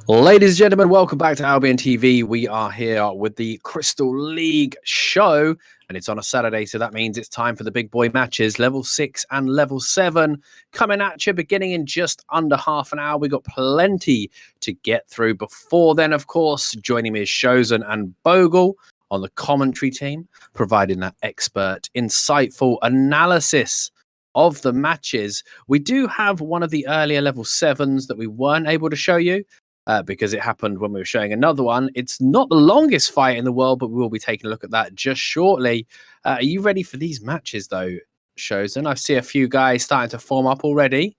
Ladies and gentlemen, welcome back to Albion TV. We are here with the Crystal League show, and it's on a Saturday, so that means it's time for the big boy matches, level 6 and level 7, coming at you beginning in just under half an hour. We got plenty to get through before then, of course. Joining me is Shozen and Bogul on the commentary team, providing that expert, insightful analysis of the matches. We do have one of the earlier level 7s that we weren't able to show you. Because it happened when we were showing another one. It's not the longest fight in the world, but we will be taking a look at that just shortly. Are you ready for these matches, though, Shozen? I see a few guys starting to form up already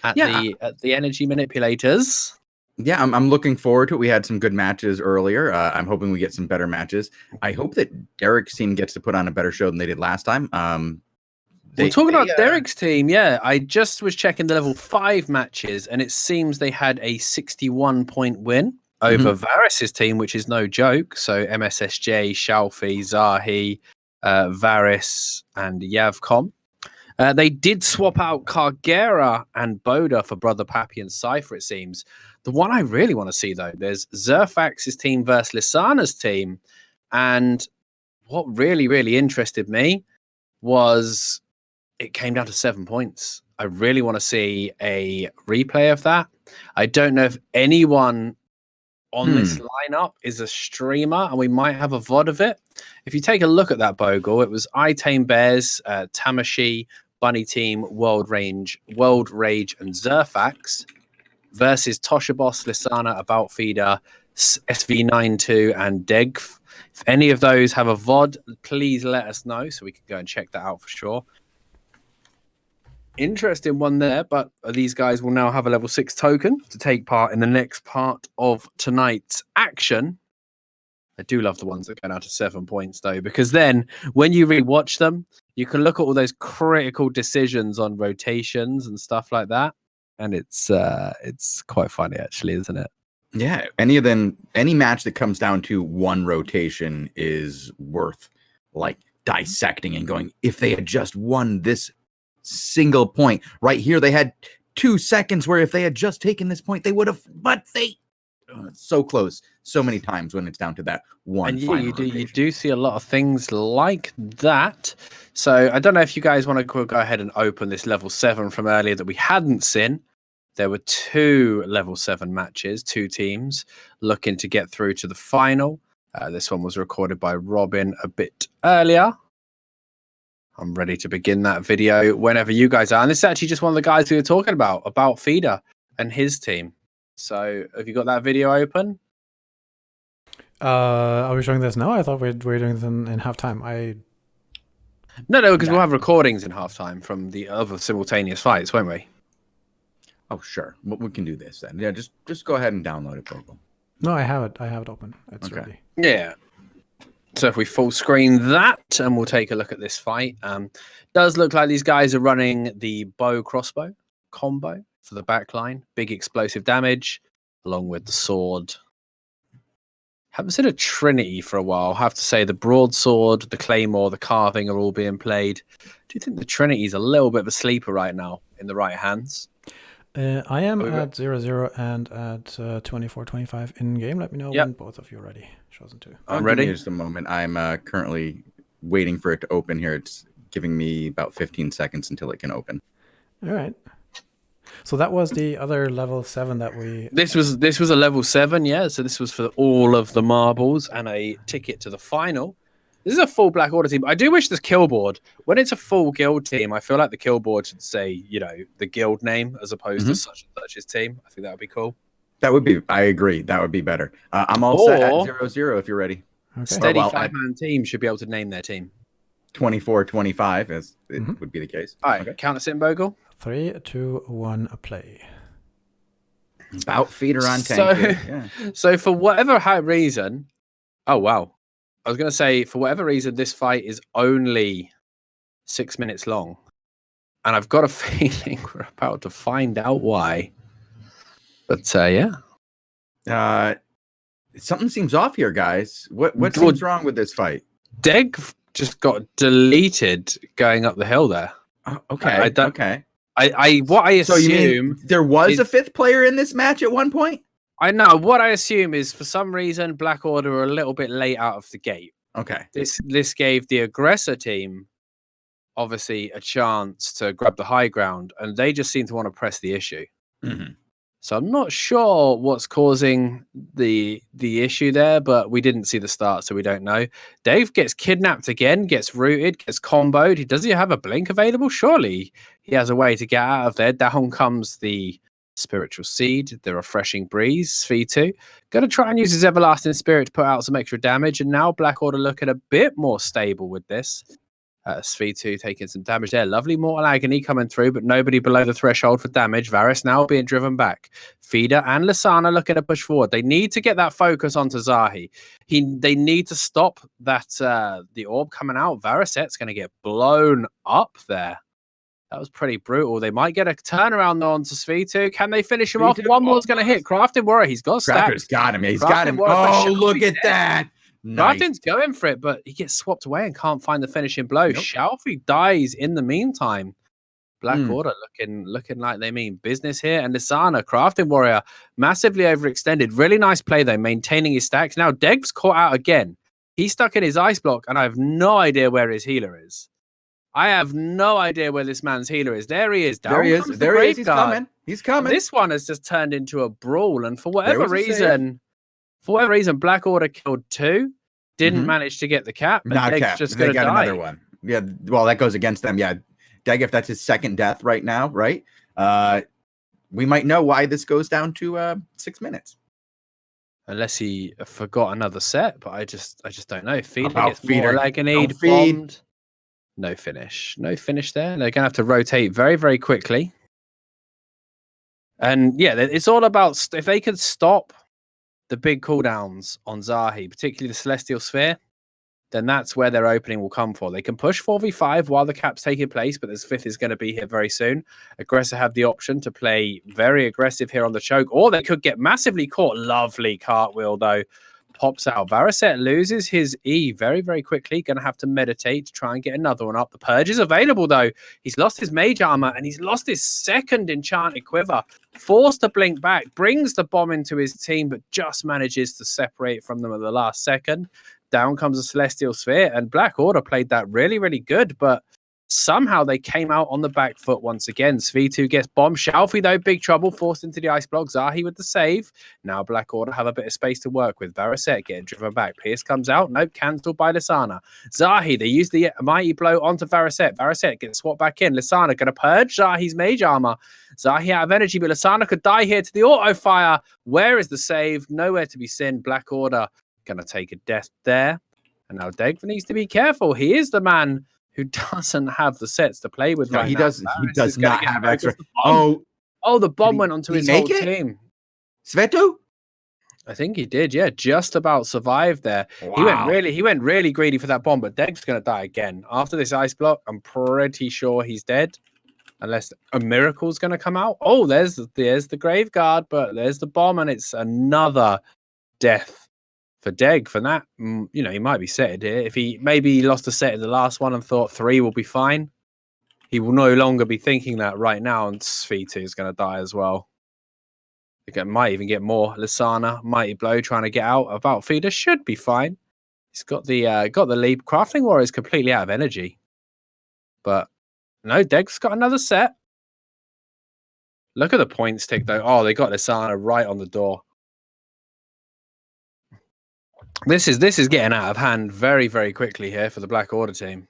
at the energy manipulators. Yeah, I'm looking forward to it. We had some good matches earlier. I'm hoping we get some better matches. I hope that Derek's team gets to put on a better show than they did last time. We're talking about Derek's team, yeah. I just was checking the level 5 matches, and it seems they had a 61-point win over Varys's team, which is no joke. So MSSJ, Shalfi, Zahi, Varys, and Yavcom. They did swap out Kargera and Boda for Brother Pappy and Cypher, it seems. The one I really want to see, though, there's Zerfax's team versus Lissana's team. And what really, really interested me was it came down to 7 points. I really want to see a replay of that. I don't know if anyone on this lineup is a streamer, and we might have a VOD of it. If you take a look at that, Bogul, it was I Tame Bears, Tamashi, Bunny Team, World Rage, and Zerfax versus Tosha Boss, Lissana, About Feeder, SV92, and Degf. If any of those have a VOD, please let us know so we can go and check that out for sure. Interesting one there, but these guys will now have a level 6 token to take part in the next part of tonight's action. I do love the ones that go down to 7 points, though, because then when you rewatch them, you can look at all those critical decisions on rotations and stuff like that, and it's quite funny, actually, isn't it? Yeah, any match that comes down to one rotation is worth like dissecting and going, if they had just won this single point right here, they had 2 seconds where if they had just taken this point, they would have, but they so close so many times when it's down to that one. And you do see a lot of things like that. So I don't know if you guys want to go ahead and open this level 7 from earlier that we hadn't seen. There were 2 level 7 matches, 2 teams looking to get through to the final. This one was recorded by Robin a bit earlier. I'm ready to begin that video whenever you guys are. And this is actually just one of the guys we were talking about Feeder and his team. So have you got that video open? Are we showing this now? I thought we were doing this in halftime. No, because we'll have recordings in halftime from the other simultaneous fights, won't we? Oh, sure. Well, we can do this then. Yeah, just go ahead and download it, Bogul. No, I have it. I have it open. It's okay. Ready. Yeah. So if we full screen that, and we'll take a look at this fight. Does look like these guys are running the bow crossbow combo for the backline. Big explosive damage, along with the sword. Haven't seen a Trinity for a while. I have to say the broadsword, the claymore, the carving are all being played. Do you think the Trinity's a little bit of a sleeper right now in the right hands? I am at 0-0 and at 24-25 in game. Let me know when both of you are ready. Shozen too. I'm ready. Just a moment. I'm currently waiting for it to open here. It's giving me about 15 seconds until it can open. All right. So that was the other level 7 that we. This was a level 7, yeah. So this was for all of the marbles and a ticket to the final. This is a full Black Order team. I do wish this kill board, when it's a full guild team, I feel like the kill board should say, the guild name as opposed to such and such's team. I think that would be cool. That would be, I agree. That would be better. I'm all set at 0-0 if you're ready. Okay. Steady 5-man team should be able to name their team. 24-25 as it would be the case. All right, count us in, Bogul. 3, 2, 1, a play. About Feeder on tank. So for whatever reason, oh wow. I was going to say, for whatever reason, this fight is only 6 minutes long. And I've got a feeling we're about to find out why. But, something seems off here, guys. What seems wrong with this fight? Deg just got deleted going up the hill there. Okay, okay. What I assume... So you mean there was a 5th player in this match at one point? I know. What I assume is for some reason Black Order are a little bit late out of the gate. Okay. This gave the aggressor team obviously a chance to grab the high ground, and they just seem to want to press the issue. Mm-hmm. So I'm not sure what's causing the issue there, but we didn't see the start, so we don't know. Dave gets kidnapped again, gets rooted, gets comboed. Does he have a blink available? Surely he has a way to get out of there. Down comes the Spiritual Seed, the Refreshing Breeze, V2. Going to try and use his Everlasting Spirit to put out some extra damage, and now Black Order looking a bit more stable with this. V2 taking some damage there. Lovely Mortal Agony coming through, but nobody below the threshold for damage. Varus now being driven back. Feeder and Lysana looking to push forward. They need to get that focus onto Zahi. They need to stop that the orb coming out. Variset's going to get blown up there. That was pretty brutal. They might get a turnaround on to V2. Can they finish him off? One more's going to hit. Crafting Warrior. He's got stacks. Crafter's got him. He's got him. Oh, look at that. Nice. Crafting's going for it, but he gets swapped away and can't find the finishing blow. Nope. Shalfie dies in the meantime. Black Order looking like they mean business here. And Lysana, Crafting Warrior, massively overextended. Really nice play, though, maintaining his stacks. Now, Deg's caught out again. He's stuck in his ice block, and I have no idea where his healer is. I have no idea where this man's healer is. There he is. There he is. There he is. He's coming. He's coming. This one has just turned into a brawl, and for whatever reason, Black Order killed 2. Didn't manage to get the cap. Not cap. Just they got another one. Yeah. Well, that goes against them. Yeah. Deg, if that's his second death right now, right? We might know why this goes down to 6 minutes. Unless he forgot another set, but I just don't know. Feeder gets more agony, bombed. No finish. No finish there. They're gonna have to rotate very, very quickly. And yeah, it's all about if they could stop the big cooldowns on Zahi, particularly the Celestial Sphere, then that's where their opening will come for. They can push 4v5 while the cap's taking place, but this 5th is going to be here very soon. Aggressor have the option to play very aggressive here on the choke, or they could get massively caught. Lovely cartwheel, though. Pops out. Variset loses his E very, very quickly. Going to have to meditate to try and get another one up. The Purge is available, though. He's lost his Mage Armor, and he's lost his second Enchanted Quiver. Forced to blink back. Brings the bomb into his team, but just manages to separate from them at the last second. Down comes a Celestial Sphere, and Black Order played that really, really good, but somehow they came out on the back foot once again. V2 gets bombed. Shalfie, though, big trouble, forced into the ice block. Zahi with the save. Now Black Order have a bit of space to work with. Variset getting driven back. Pierce comes out. Nope, cancelled by Lysana. Zahi, they use the mighty blow onto Variset. Variset gets swapped back in. Lysana going to purge Zahi's Mage Armor. Zahi out of energy, but Lysana could die here to the auto fire. Where is the save? Nowhere to be seen. Black Order going to take a death there. And now Deg needs to be careful. He is the man who doesn't have the sets to play with. No, right he now. does. He does not have extra. Oh, the bomb went onto his whole team. Sveto? I think he did. Yeah, just about survived there. Wow. He went really greedy for that bomb, but Deg's going to die again after this ice block. I'm pretty sure he's dead, unless a miracle's going to come out. Oh, there's the grave guard, but there's the bomb, and it's another death for Deg. For that, he might be set here. If he lost a set in the last one and thought 3 will be fine, he will no longer be thinking that right now, and V2 is going to die as well. Might even get more. Lysana, mighty blow, trying to get out. About Feeder should be fine. He's got the leap. Crafting Warrior is completely out of energy, but no, Deg's got another set. Look at the points tick though. Oh, they got Lysana right on the door. This is getting out of hand very, very quickly here for the Black Order team.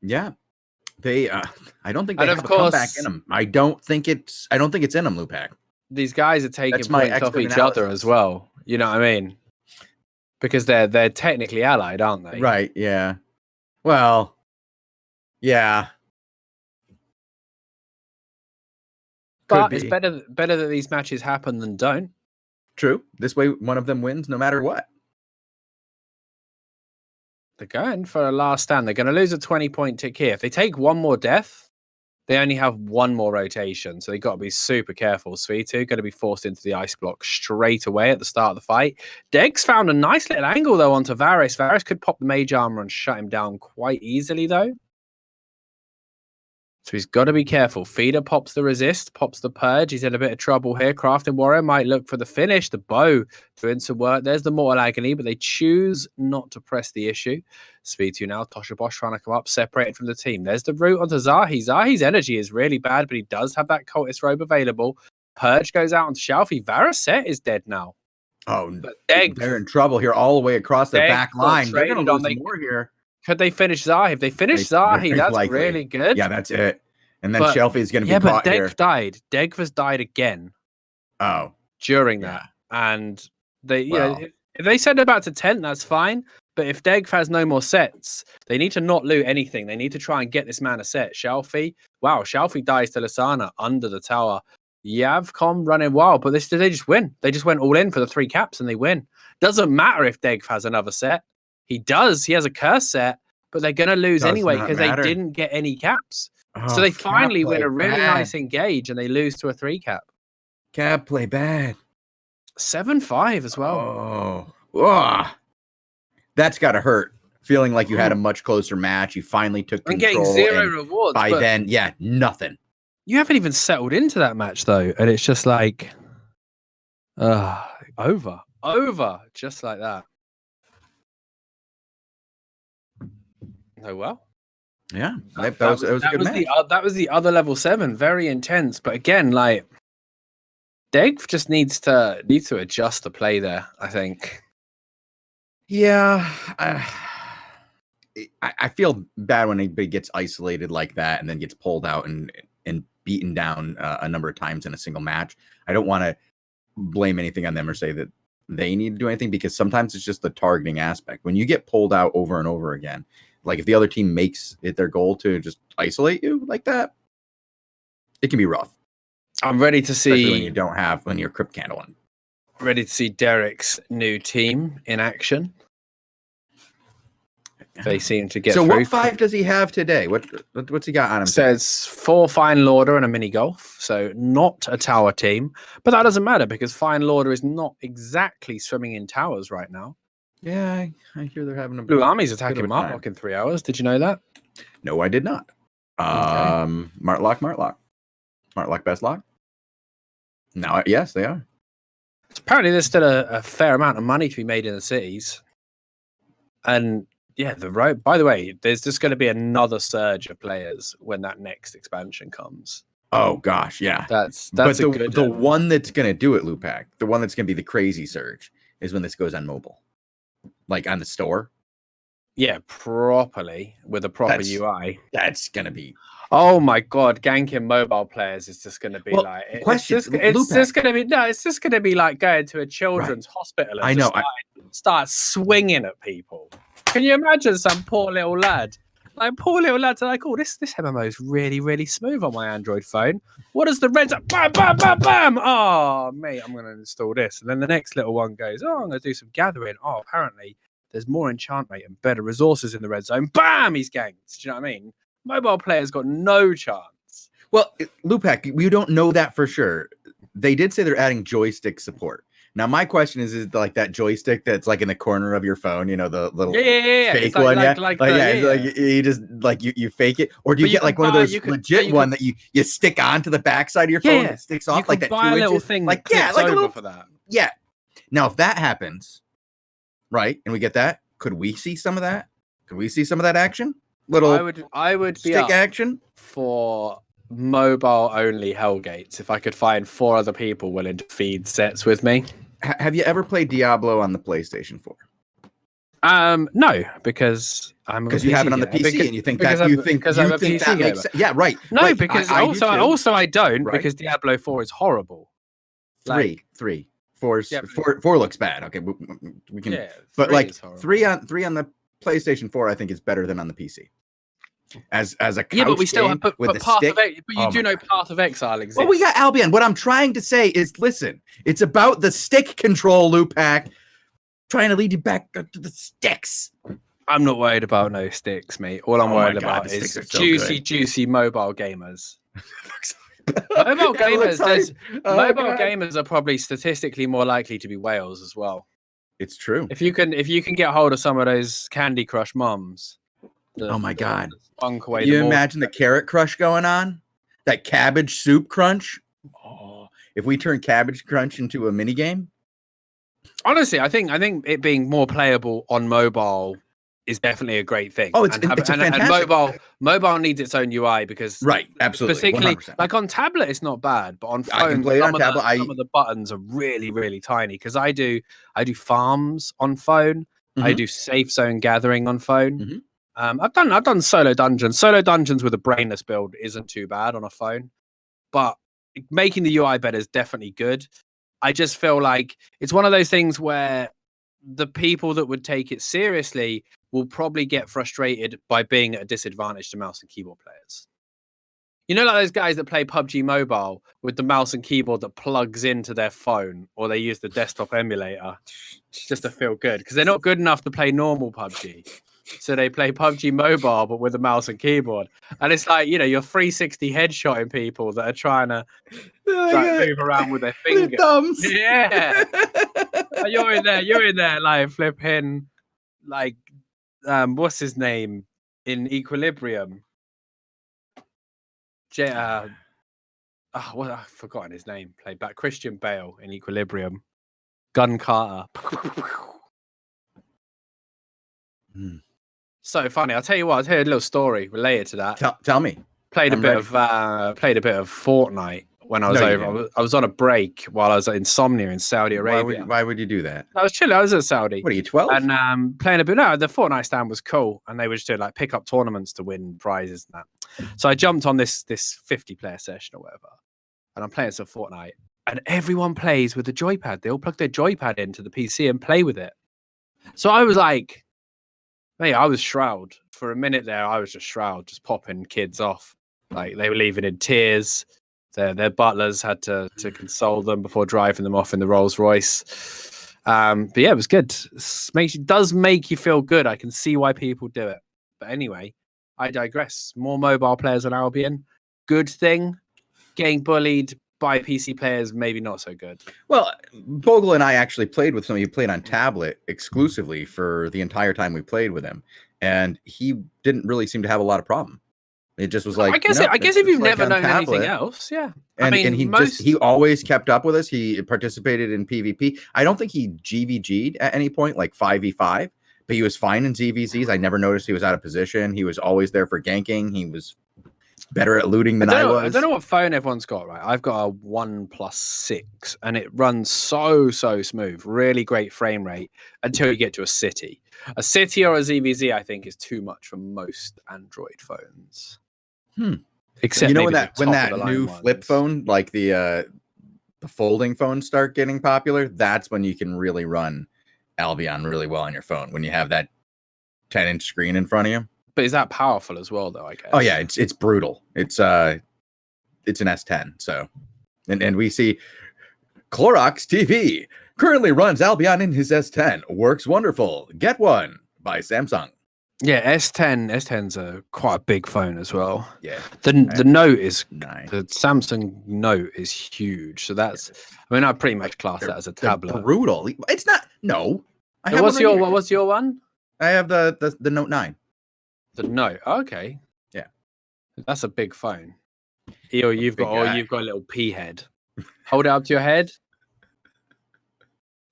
Yeah, they. I don't think they have a comeback in them. I don't think it's in them, Lewpac. These guys are taking points off each other as well. You know what I mean? Because they're technically allied, aren't they? Right. Yeah. Well. Yeah. But it's better that these matches happen than don't. True. This way, one of them wins no matter what. They're going for a last stand. They're going to lose a 20-point tick here. If they take one more death, they only have one more rotation. So they've got to be super careful. V2 going to be forced into the ice block straight away at the start of the fight. Deg's found a nice little angle, though, onto Varus. Varus could pop the Mage Armor and shut him down quite easily, though. So he's got to be careful. Feeder pops the resist, pops the purge. He's in a bit of trouble here. Crafting Warrior might look for the finish. The bow doing some work. There's the Mortal Agony, but they choose not to press the issue. Sv2 now. Tosha Bosch trying to come up, separated from the team. There's the route onto Zahi. Zahi's energy is really bad, but he does have that Cultist robe available. Purge goes out onto Shalfie. Varaset is dead now. Oh, but they're in trouble here all the way across their back line. They're going to lose more here. Could they finish Zahi? If they finish Zahi, that's likely. Really good. Yeah, that's it. And then Shelfie is going to be caught here. Yeah, but Degv died. Degv has died again. Oh. During that. And they, if they send it back to 10, that's fine. But if Degv has no more sets, they need to not loot anything. They need to try and get this man a set. Shelfie. Wow, Shelfie dies to Lasana under the tower. Yavcom running wild, but they just win. They just went all in for the 3 caps and they win. Doesn't matter if Degv has another set. He does. He has a curse set, but they're going to lose anyway because they didn't get any caps. Oh, so they finally win a really nice engage and they lose to a 3 cap. Cap play bad. 7-5 as well. Oh, that's got to hurt. Feeling like you had a much closer match. You finally took control. And getting 0 rewards. By then, nothing. You haven't even settled into that match though. And it's just like, over, just like that. Oh, well. Yeah, that was a good match. That was the other level 7, very intense. But again, like Degv just needs to adjust the play there, I think. Yeah, I feel bad when anybody gets isolated like that and then gets pulled out and beaten down a number of times in a single match. I don't want to blame anything on them or say that they need to do anything because sometimes it's just the targeting aspect. When you get pulled out over and over again, like if the other team makes it their goal to just isolate you like that, it can be rough. I'm ready to see when you're Crypt Candle on. Ready to see Derek's new team in action. They seem to get so through. What 5 does he have today? What's he got on him? Says 4 Fine Lorder and a mini golf. So not a tower team. But that doesn't matter because Fine Lorder is not exactly swimming in towers right now. Yeah, I hear they're having a Blue Army's attacking Martlock in 3 hours. Did you know that? No, I did not. Okay. Martlock. Martlock best lock? No, yes, they are. Apparently there's still a fair amount of money to be made in the cities. And yeah, by the way, there's just going to be another surge of players when that next expansion comes. Oh gosh, yeah. That's the one that's going to do it, Lewpac. The one that's going to be the crazy surge is when this goes on mobile. Like on the store. Yeah, properly with a proper UI. That's going to be oh my god, ganking mobile players is just going to be it's just going to be like going to a children's hospital and start swinging at people. Can you imagine some poor little lad? Like poor little lads are like, oh, this MMO is really, really smooth on my Android phone. What does the red bam, bam, bam, bam? Oh, mate, I'm going to install this. And then the next little one goes, oh, I'm going to do some gathering. Oh, apparently there's more enchant rate and better resources in the red zone. Bam, he's ganked. Do you know what I mean? Mobile players got no chance. Well, Lewpac, we don't know that for sure. They did say they're adding joystick support. Now, my question is like that joystick that's like in the corner of your phone, you know, the little fake one, you just like you fake it, or do you get like one of those legit one that you stick onto the backside of your phone and it sticks off like that? Buy a little thing, like like a little for that. Yeah. Now, if that happens, right, and we get that, could we see some of that? Could we see some of that action? I would stick be action for mobile only Hellgates if I could find 4 other people willing to feed sets with me. Have you ever played Diablo on the PlayStation 4? No, because you have it on the PC and you think that makes sense. Yeah, right. No, right. Because I don't right. Because Diablo 4 is horrible. 4 looks bad. Okay, we can. Yeah, but like 3 on the PlayStation 4, I think is better than on the PC. As a couch but we still have with a Path stick. Of But you do know Path of Exile exists. Well, we got Albion. What I'm trying to say is, listen, it's about the stick control, Lewpac. Trying to lead you back to the sticks. I'm not worried about no sticks, mate. All I'm worried about is juicy mobile gamers. Mobile gamers are probably statistically more likely to be whales as well. It's true. If you can get hold of some of those Candy Crush mums, Oh my God. Spunk away. You imagine the carrot crush going on? That cabbage soup crunch? Oh, if we turn cabbage crunch into a mini game? Honestly, I think it being more playable on mobile is definitely a great thing. Oh, it's fantastic. And mobile needs its own UI because absolutely, particularly 100%. like on tablet, it's not bad, but on phone, I can play it on tablet. Some of the buttons are really, really tiny because I do farms on phone. I do safe zone gathering on phone. I've done solo dungeons. Solo dungeons with a brainless build isn't too bad on a phone, but making the UI better is definitely good. I just feel like it's one of those things where the people that would take it seriously will probably get frustrated by being at a disadvantage to mouse and keyboard players. You know, like those guys that play PUBG Mobile with the mouse and keyboard that plugs into their phone, or they use the desktop emulator just to feel good because they're not good enough to play normal PUBG. So they play PUBG Mobile, but with a mouse and keyboard. And it's like, you know, you're 360 headshotting people that are trying to move around with their fingers. Their thumbs. Yeah. You're in there, like flipping, like, what's his name in Equilibrium? I've forgotten his name. Played back Christian Bale in Equilibrium. Gun Carter. So funny. I'll tell you what. I'll tell you a little story related to that. Tell me. Played a bit of Fortnite when I was over. I was on a break while I was at Insomnia in Saudi Arabia. Why would you do that? I was chilling. I was at Saudi. What are you, 12? And playing a bit. No, the Fortnite stand was cool, and they were just doing like pick up tournaments to win prizes and that. So I jumped on this 50-player session or whatever, and I'm playing some Fortnite, and everyone plays with the joypad. They all plug their joypad into the PC and play with it. So I was like, mate, I was Shroud for a minute there. I was just Shroud, just popping kids off. Like they were leaving in tears. Their butlers had to console them before driving them off in the Rolls Royce. But yeah, it was good. It does make you feel good. I can see why people do it. But anyway, I digress. More mobile players on Albion. Good thing. Getting bullied by PC players, maybe not so good. Well, Bogul and I actually played with somebody who played on tablet exclusively for the entire time we played with him. And he didn't really seem to have a lot of problem. It just was like, I guess if you've never known anything else, yeah. And he always kept up with us. He participated in PvP. I don't think he GVG'd at any point, like 5v5, but he was fine in ZVZs. I never noticed he was out of position. He was always there for ganking. He was better at looting than I was. I don't know what phone everyone's got, right? I've got a OnePlus 6 and it runs so smooth, really great frame rate until you get to a city. A city or a ZVZ, I think, is too much for most Android phones. Except when that new flip phone, like the folding phones, start getting popular, that's when you can really run Albion really well on your phone. When you have that 10-inch screen in front of you. But is that powerful as well, though? I guess. Oh yeah, it's brutal. It's an S10. So, and we see Clorox TV currently runs Albion in his S10. Works wonderful. Get one by Samsung. Yeah, S10's quite a big phone as well. Yeah. The Note is nice. The Samsung Note is huge. So that's I mean I pretty much class that as a tablet. Brutal. It's not What's your one? I have the Note 9. The Note. Okay. Yeah. That's a big phone. You've got a little pea head. Hold it up to your head.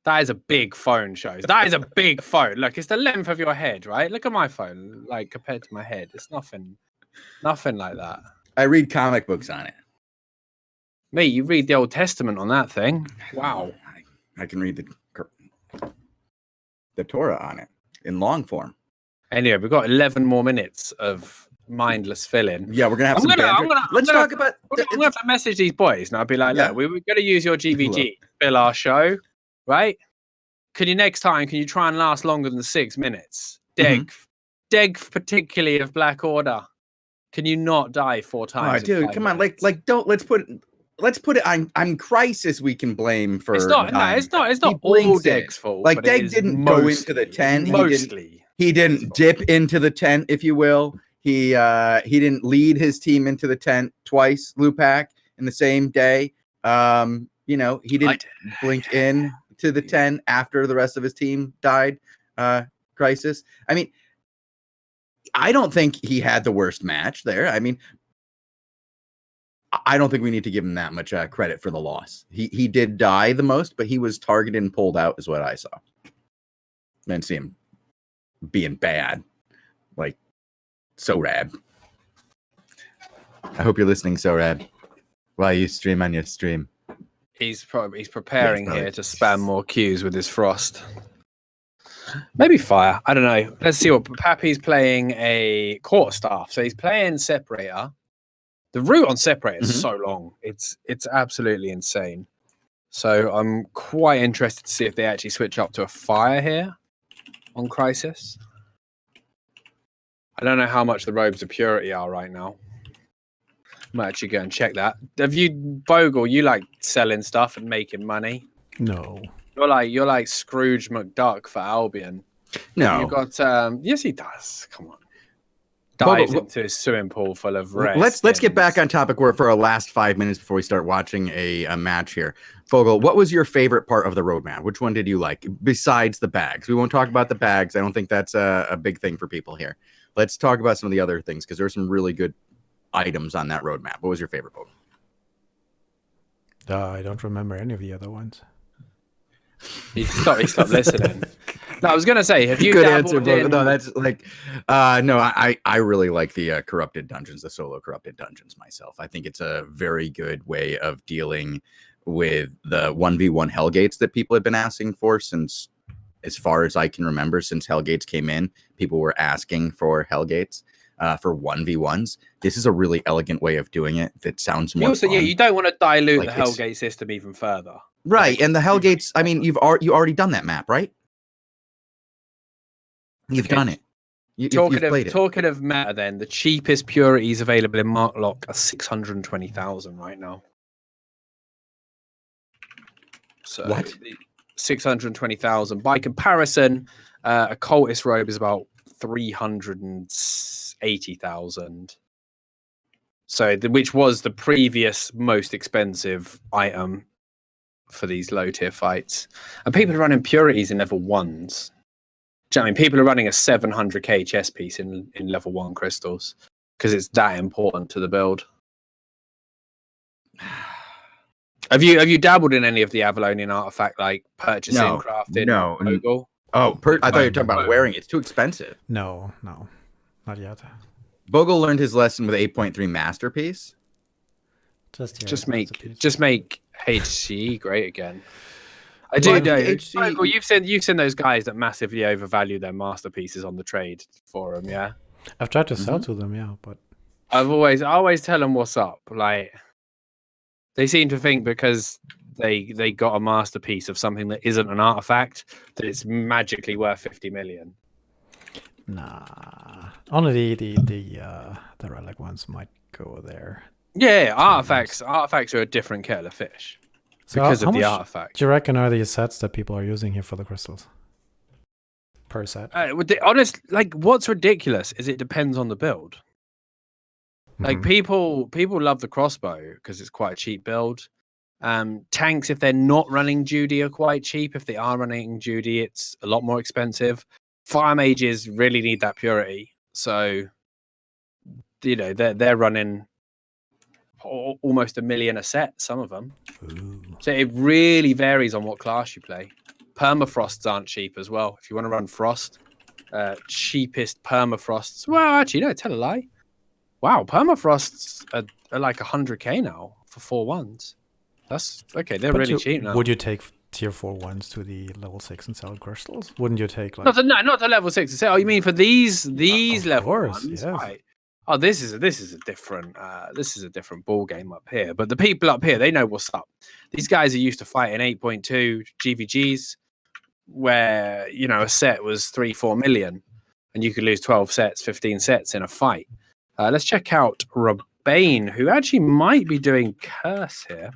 That is a big phone, Shows. That is a big phone. Look, it's the length of your head, right? Look at my phone, like compared to my head. It's nothing like that. I read comic books on it. Mate, you read the Old Testament on that thing. Wow. I can read the Torah on it in long form. Anyway, we've got 11 more minutes of mindless filling. Yeah, we're gonna have Let's talk about. I'm gonna have to message these boys, and I'll be like, look, we're gonna use your GVG, fill our show. Right? Can you try and last longer than 6 minutes? Deg, particularly of Black Order. Can you not die 4 times? Oh, dude, come on! Let's put it on Crisis. We can blame for. It's not all Deg's fault. Like Deg didn't go into the 10. He didn't dip into the tent, if you will. He didn't lead his team into the tent twice. Lewpac in the same day. He didn't blink in to the 10 after the rest of his team died. Crisis. I mean, I don't think he had the worst match there. I mean, I don't think we need to give him that much credit for the loss. He did die the most, but he was targeted and pulled out is what I saw. I didn't see him being bad. Like, Sorab. I hope you're listening, Sorab. While you stream on your stream. He's preparing here to spam more Qs with his Frost. Maybe Fire. I don't know. Let's see what Pappy's playing a Quarterstaff. So he's playing Separator. The route on Separator is so long. It's absolutely insane. So I'm quite interested to see if they actually switch up to a Fire here on Crisis. I don't know how much the robes of purity are right now. I might actually go and check that. Have you, Bogul, you like selling stuff and making money? No. You're like Scrooge McDuck for Albion. No. You got yes he does. Come on. Dives into a swimming pool full of red. Let's get back on topic for our last 5 minutes before we start watching a match here. Bogul, what was your favorite part of the roadmap? Which one did you like besides the bags? We won't talk about the bags. I don't think that's a big thing for people here. Let's talk about some of the other things because there's some really good items on that roadmap. What was your favorite, Bogul? I don't remember any of the other ones. He stopped listening. No, I was gonna say, have you good dabbled answer, in... No, that's like no, I really like the corrupted dungeons, the solo corrupted dungeons myself. I think it's a very good way of dealing with the 1v1 Hellgates that people have been asking for since, as far as I can remember, since Hellgates came in, people were asking for Hellgates for 1v1s. This is a really elegant way of doing it that sounds more fun. Yeah, you don't want to dilute the Hellgate system even further. Right, and the Hellgates, I mean, you already done that map, right? You've done it. Talking of meta, then the cheapest purities available in Mark Lock are 620,000 right now. So what? 620,000. By comparison, a cultist robe is about 380,000. So, which was the previous most expensive item for these low tier fights, and people are running purities in level 1s. I mean, people are running a 700k chess piece in level 1 crystals because it's that important to the build. Have you dabbled in any of the Avalonian artifact, like purchasing, crafting? No. Bogul? I thought you were talking about wearing it. It's too expensive. No, not yet. Bogul learned his lesson with 8.3 Masterpiece. Just make HCE great again. I do know. Bogul, you've seen those guys that massively overvalue their masterpieces on the trade forum, yeah. I've tried to sell to them, yeah, but I always tell them what's up. Like, they seem to think because they got a masterpiece of something that isn't an artifact that it's magically worth 50 million. Nah, only the relic ones might go there. Yeah, artifacts are a different kettle of fish. So because of the much artifact. Do you reckon are these sets that people are using here for the crystals? Per set? What's ridiculous is it depends on the build. Like, people love the crossbow because it's quite a cheap build. Tanks, if they're not running Judy, are quite cheap. If they are running Judy, it's a lot more expensive. Fire mages really need that purity. So, they're running almost $1 million a set, some of them. Ooh. So it really varies on what class you play. Permafrosts aren't cheap as well. If you want to run Frost, cheapest permafrosts. Well, actually, no, tell a lie. Wow, permafrosts are like 100k now for 4-1s. That's okay. They're really cheap now. Would you take tier 4 ones to the level 6 and sell crystals? Wouldn't you take like not to level 6 and sell? Oh, you mean for these level ones? Yes. Right. Oh, this is a different ball game up here. But the people up here, they know what's up. These guys are used to fighting 8.2 GVGs, where a set was 3-4 million, and you could lose 12 sets, 15 sets in a fight. Let's check out Rabane, who actually might be doing curse here.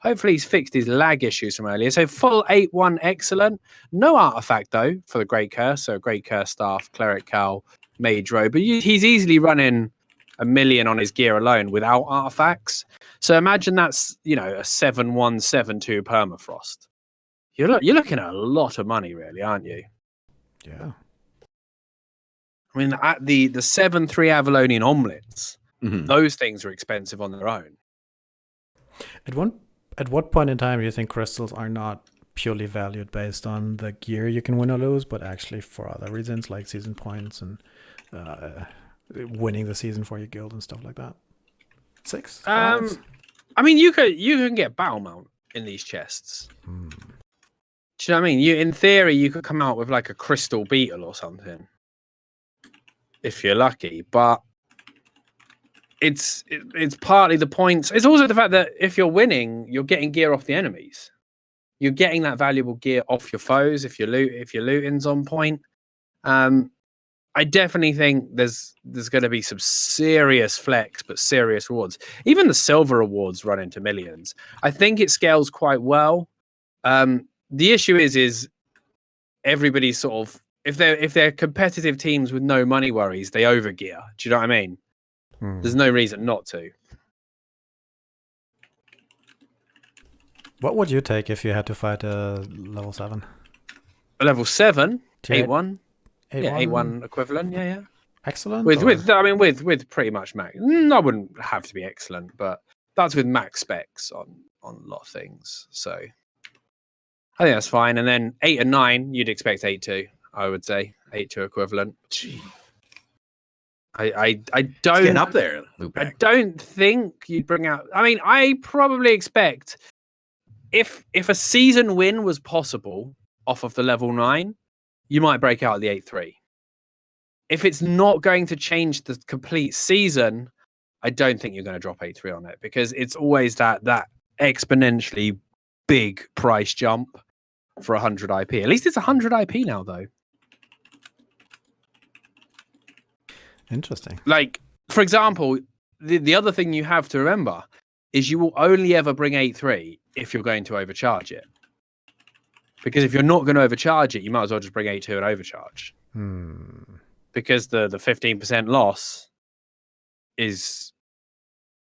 Hopefully he's fixed his lag issues from earlier. So full 8-1, excellent. No artifact though for the Great Curse. So Great Curse staff, Cleric Cowl, Mage Robe, but he's easily running 1 million on his gear alone without artifacts. So imagine that's a 7-1, 7-2 permafrost. You're looking at a lot of money, really, aren't you? Yeah. I mean, at the 7-3 Avalonian omelets, Mhm. those things are expensive on their own. At what point in time do you think crystals are not purely valued based on the gear you can win or lose, but actually for other reasons like season points and winning the season for your guild and stuff like that? 6? 5? I mean, you can get battle mount in these chests. Do you know what I mean? In theory, you could come out with like a crystal beetle or something if you're lucky, but it's partly the points. It's also the fact that if you're winning, you're getting gear off the enemies. You're getting that valuable gear off your foes if your looting's on point. I definitely think there's going to be some serious flex, but serious rewards. Even the silver rewards run into millions. I think it scales quite well. The issue is everybody's sort of if they're competitive teams with no money worries, they overgear. Do you know what I mean? There's no reason not to. What would you take if you had to fight a level 7? A level 7, Tier 8-1. 8-1? Yeah, 8-1 equivalent. Yeah. Excellent. With pretty much max. I wouldn't have to be excellent, but that's with max specs on a lot of things. So I think that's fine. And then 8 and 9, you'd expect 8-2. I would say 8-2 equivalent. Gee. I don't It's getting up there, Lewpac. I don't think you'd bring out. I mean, I probably expect if a season win was possible off of the level 9, you might break out at the 8-3. If it's not going to change the complete season, I don't think you're going to drop 8-3 on it because it's always that exponentially big price jump for 100 IP. At least it's 100 IP now, though. Interesting. Like, for example, the other thing you have to remember is you will only ever bring 8-3 if you're going to overcharge it. Because if you're not going to overcharge it, you might as well just bring 8-2 and overcharge. Because the 15% loss is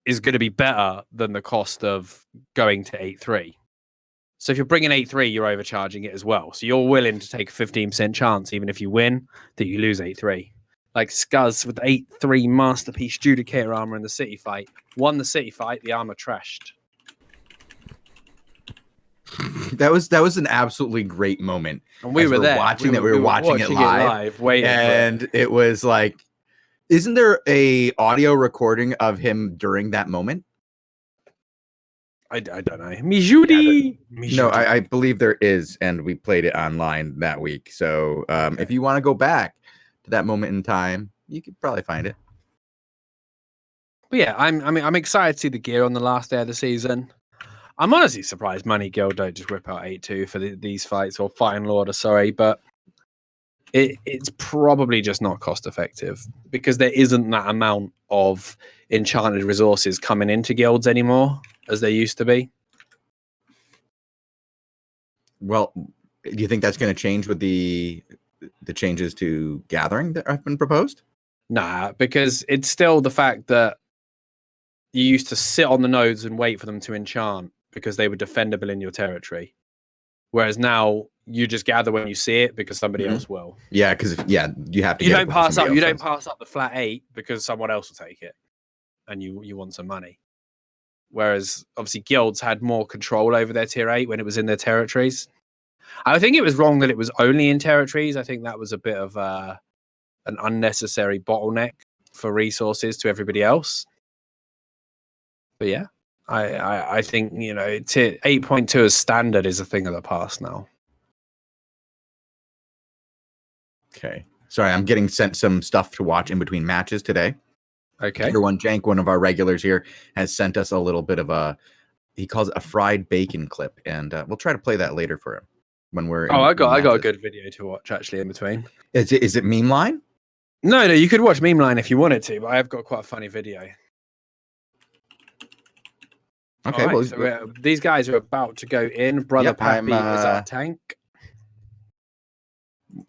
going to be better than the cost of going to 8-3. So if you're bringing 8-3, you're overcharging it as well. So you're willing to take a 15% chance, even if you win, that you lose 8-3. Like Scuzz with the 8-3 Masterpiece Judicator armor in the city fight. Won the city fight, the armor trashed. That was an absolutely great moment. And we were there. We were watching it live waiting and it was like, isn't there a audio recording of him during that moment? I don't know. Mijudi. No, I believe there is, and we played it online that week. So if you want to go back to that moment in time, you could probably find it. But yeah, I'm excited to see the gear on the last day of the season. I'm honestly surprised Money Guild don't just whip out 8-2 for these fights, or Final Order, sorry, but it's probably just not cost effective because there isn't that amount of enchanted resources coming into guilds anymore as there used to be. Well, do you think that's going to change with the changes to gathering that have been proposed? Nah, because it's still the fact that you used to sit on the nodes and wait for them to enchant because they were defendable in your territory. Whereas now you just gather when you see it because somebody else will. Yeah, because you have to. You don't pass up. You don't pass up the flat 8 because someone else will take it, and you want some money. Whereas obviously guilds had more control over their tier 8 when it was in their territories. I think it was wrong that it was only in territories. I think that was a bit of an unnecessary bottleneck for resources to everybody else. But yeah, I think, you know, 8.2 as standard is a thing of the past now. Okay. Sorry, I'm getting sent some stuff to watch in between matches today. Okay. Tier 1 Jank, one of our regulars here, has sent us a little bit of he calls it a fried bacon clip, and we'll try to play that later for him when we're. I got a good video to watch actually in between. Is it Meme Line? No, you could watch Meme Line if you wanted to, but I have got quite a funny video. Okay, right, well, so these guys are about to go in. Brother Pappy is our tank.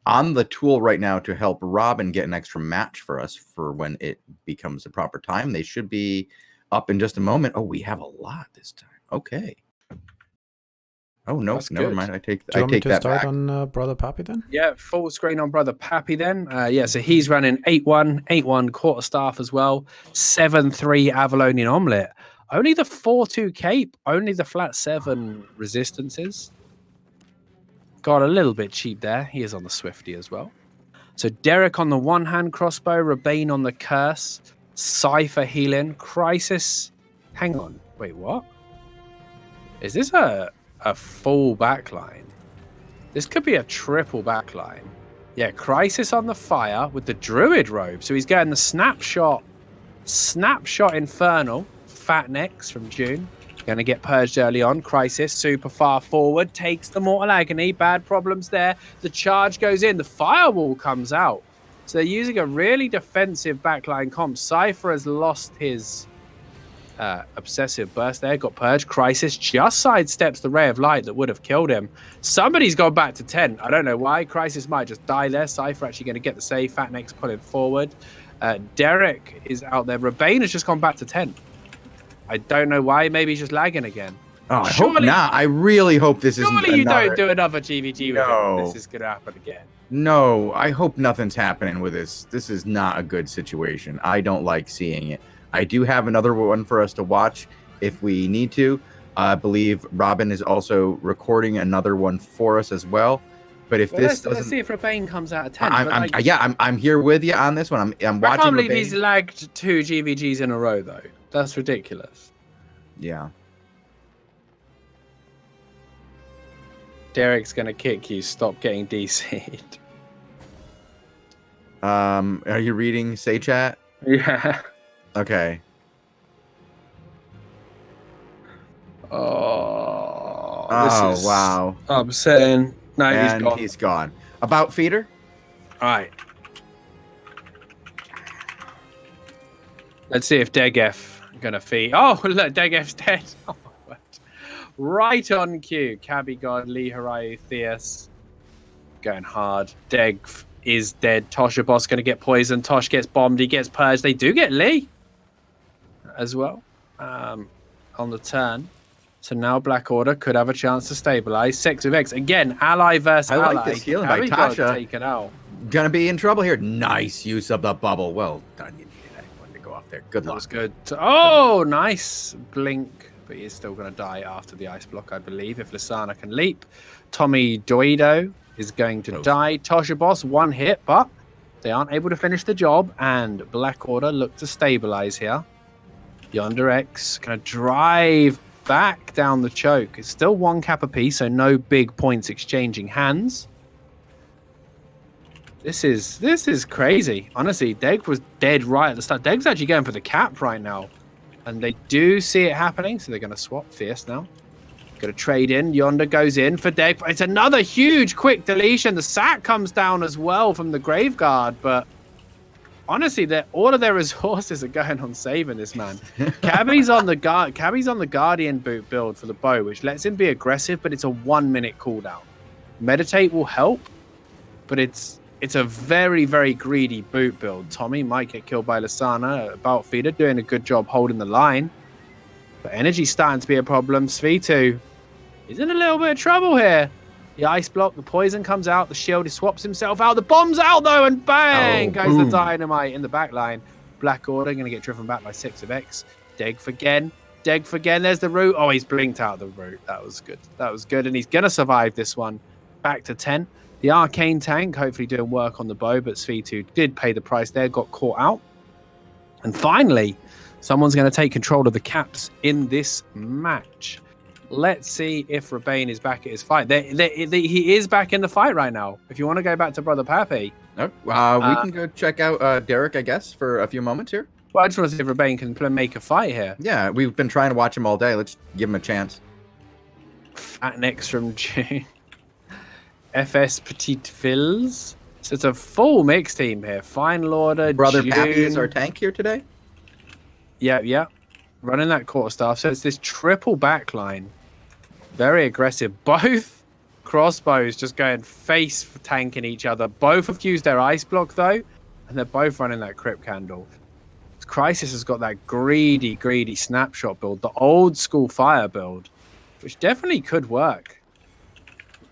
On the tool right now to help Robin get an extra match for us for when it becomes the proper time. They should be up in just a moment. Oh, we have a lot this time. Okay. Oh no, That's never good. mind. I take Do you want me to that start back. on Brother Pappy then? Yeah, full screen on Brother Pappy then. Yeah, so he's running 8-1, 8-1 quarterstaff as well, 7-3 Avalonian Omelette. Only the 4-2 cape, only the flat 7 resistances. Got a little bit cheap there. He is on the Swifty as well. So Derek on the one-hand crossbow, Rebane on the curse, Cypher healing, Crisis. Hang on, wait, what? Is this a full backline? This could be a triple backline. Yeah, Crisis on the fire with the Druid robe. So he's getting the Snapshot Infernal, Fat Necks from June. Going to get purged early on. Crisis, super far forward, takes the Mortal Agony. Bad problems there. The charge goes in. The Firewall comes out. So they're using a really defensive backline comp. Cypher has lost his obsessive burst there, got purged. Crisis just sidesteps the Ray of Light that would have killed him. Somebody's gone back to 10. I don't know why. Crisis might just die there. Cypher actually going to get the save. Fatneck's pulling forward. Derek is out there. Rebane has just gone back to 10. I don't know why. Maybe he's just lagging again. Oh, I hope not. I really hope this isn't Surely you don't do another GVG with him. This is going to happen again. No, I hope nothing's happening with this. This is not a good situation. I don't like seeing it. I do have another one for us to watch if we need to. I believe Robin is also recording another one for us as well. But if this doesn't, let's see if Rebane comes out of 10. I'm here with you on this one. I'm watching. I can't believe Rebane. he's lagged 2 GVGs in a row though. That's ridiculous. Yeah. Derek's gonna kick you. Stop getting DC'd. Are you reading Say Chat? Yeah. Okay. Oh, Oh, wow. Upsetting. No, And he's gone. About feeder? All right. Let's see if Degef gonna feed. Oh, look, Degef's dead. Oh my word. Right on cue. Cabby God, Lee Harayu, Theus. Going hard. Deg is dead. Tosha Boss gonna get poisoned. Tosh gets bombed. He gets purged. They do get Lee as well on the turn. So now Black Order could have a chance to stabilize. Sex with X again, ally versus ally. I like this healing by Tasha. Taken out. Gonna be in trouble here. Nice use of the bubble. Well done. You needed that one to go off there. Good That luck. was good. Oh, nice blink, but he is still going to die after the ice block, I believe. If Lysana can leap, Tommy Doido is going to die. Tosha Boss 1 hit, but they aren't able to finish the job, and Black Order look to stabilize here. Yonder X going to drive back down the choke. It's still 1 cap apiece, so no big points exchanging hands. This is crazy. Honestly, Deg was dead right at the start. Deg's actually going for the cap right now, and they do see it happening, so they're going to swap Fierce now. Going to trade in. Yonder goes in for Deg. It's another huge quick deletion. The sack comes down as well from the Graveguard, but honestly, all of their resources are going on saving this man. Cabby's on the Guardian boot build for the bow, which lets him be aggressive, but it's a 1-minute cooldown. Meditate will help, but it's a very, very greedy boot build. Tommy might get killed by Lysana. Bout Feeder doing a good job holding the line, but energy's starting to be a problem. Svitu is in a little bit of trouble here. The ice block, the poison comes out, the shield, he swaps himself out, the bomb's out though, and bang goes the dynamite in the back line. Black Order going to get driven back by 6 of X. Deg for again, there's the root. Oh, he's blinked out of the root. That was good, and he's going to survive this one. Back to 10. The Arcane Tank, hopefully doing work on the bow, but Svitu did pay the price there, got caught out. And finally, someone's going to take control of the caps in this match. Let's see if Rebane is back at his fight. He is back in the fight right now. If you want to go back to Brother Pappy. We can go check out Derek, I guess, for a few moments here. Well, I just want to see if Rebane can make a fight here. Yeah, we've been trying to watch him all day. Let's give him a chance. Fat Necks from June. FS Petite Fills. So it's a full mix team here. Final Order, Brother June. Pappy is our tank here today. Yeah. Running that quarterstaff. So it's this triple backline. Very aggressive. Both crossbows just going face for tanking each other. Both have used their ice block though, and they're both running that Crypt Candle. Crisis has got that greedy snapshot build, the old school fire build, which definitely could work.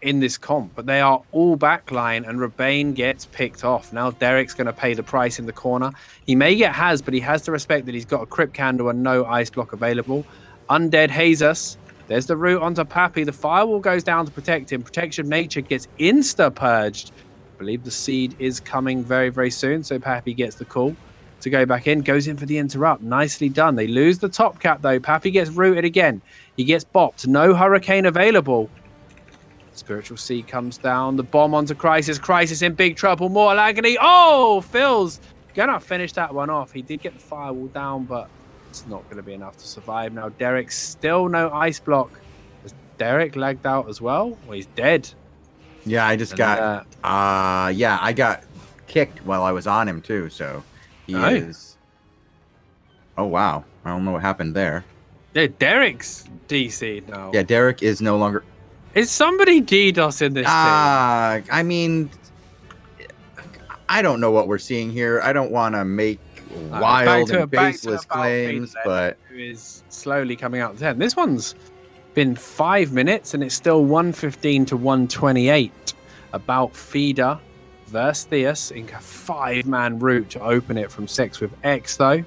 in this comp, but they are all backline, and Rebane gets picked off. Now Derek's going to pay the price in the corner. He may get Has, but he has to respect that he's got a Crypt Candle and no Ice Block available. Undead hazes. There's the route onto Pappy. The firewall goes down to protect him. Protection of Nature gets insta-purged. I believe the seed is coming very, very soon, so Pappy gets the call to go back in. Goes in for the interrupt. Nicely done. They lose the top cap, though. Pappy gets rooted again. He gets bopped. No Hurricane available. Spiritual Seed comes down. The bomb onto Crisis. Crisis in big trouble. Mortal Agony. Oh, Phil's gonna finish that one off. He did get the firewall down, but it's not going to be enough to survive. Now Derek still no ice block. Is Derek lagged out as well? Well, he's dead. Yeah, I just got yeah, I got kicked while I was on him too, so he is. Oh wow. I don't know what happened there. Yeah, Derek's DC now. Yeah, Derek is no longer. Is somebody DDoS in this team? I mean, I don't know what we're seeing here. I don't want to make wild and baseless claims, but who is slowly coming out of 10. This one's been 5 minutes and it's still 115 to 128. About Feeder versus Theus in a 5-man route to open it from Sex with X, though.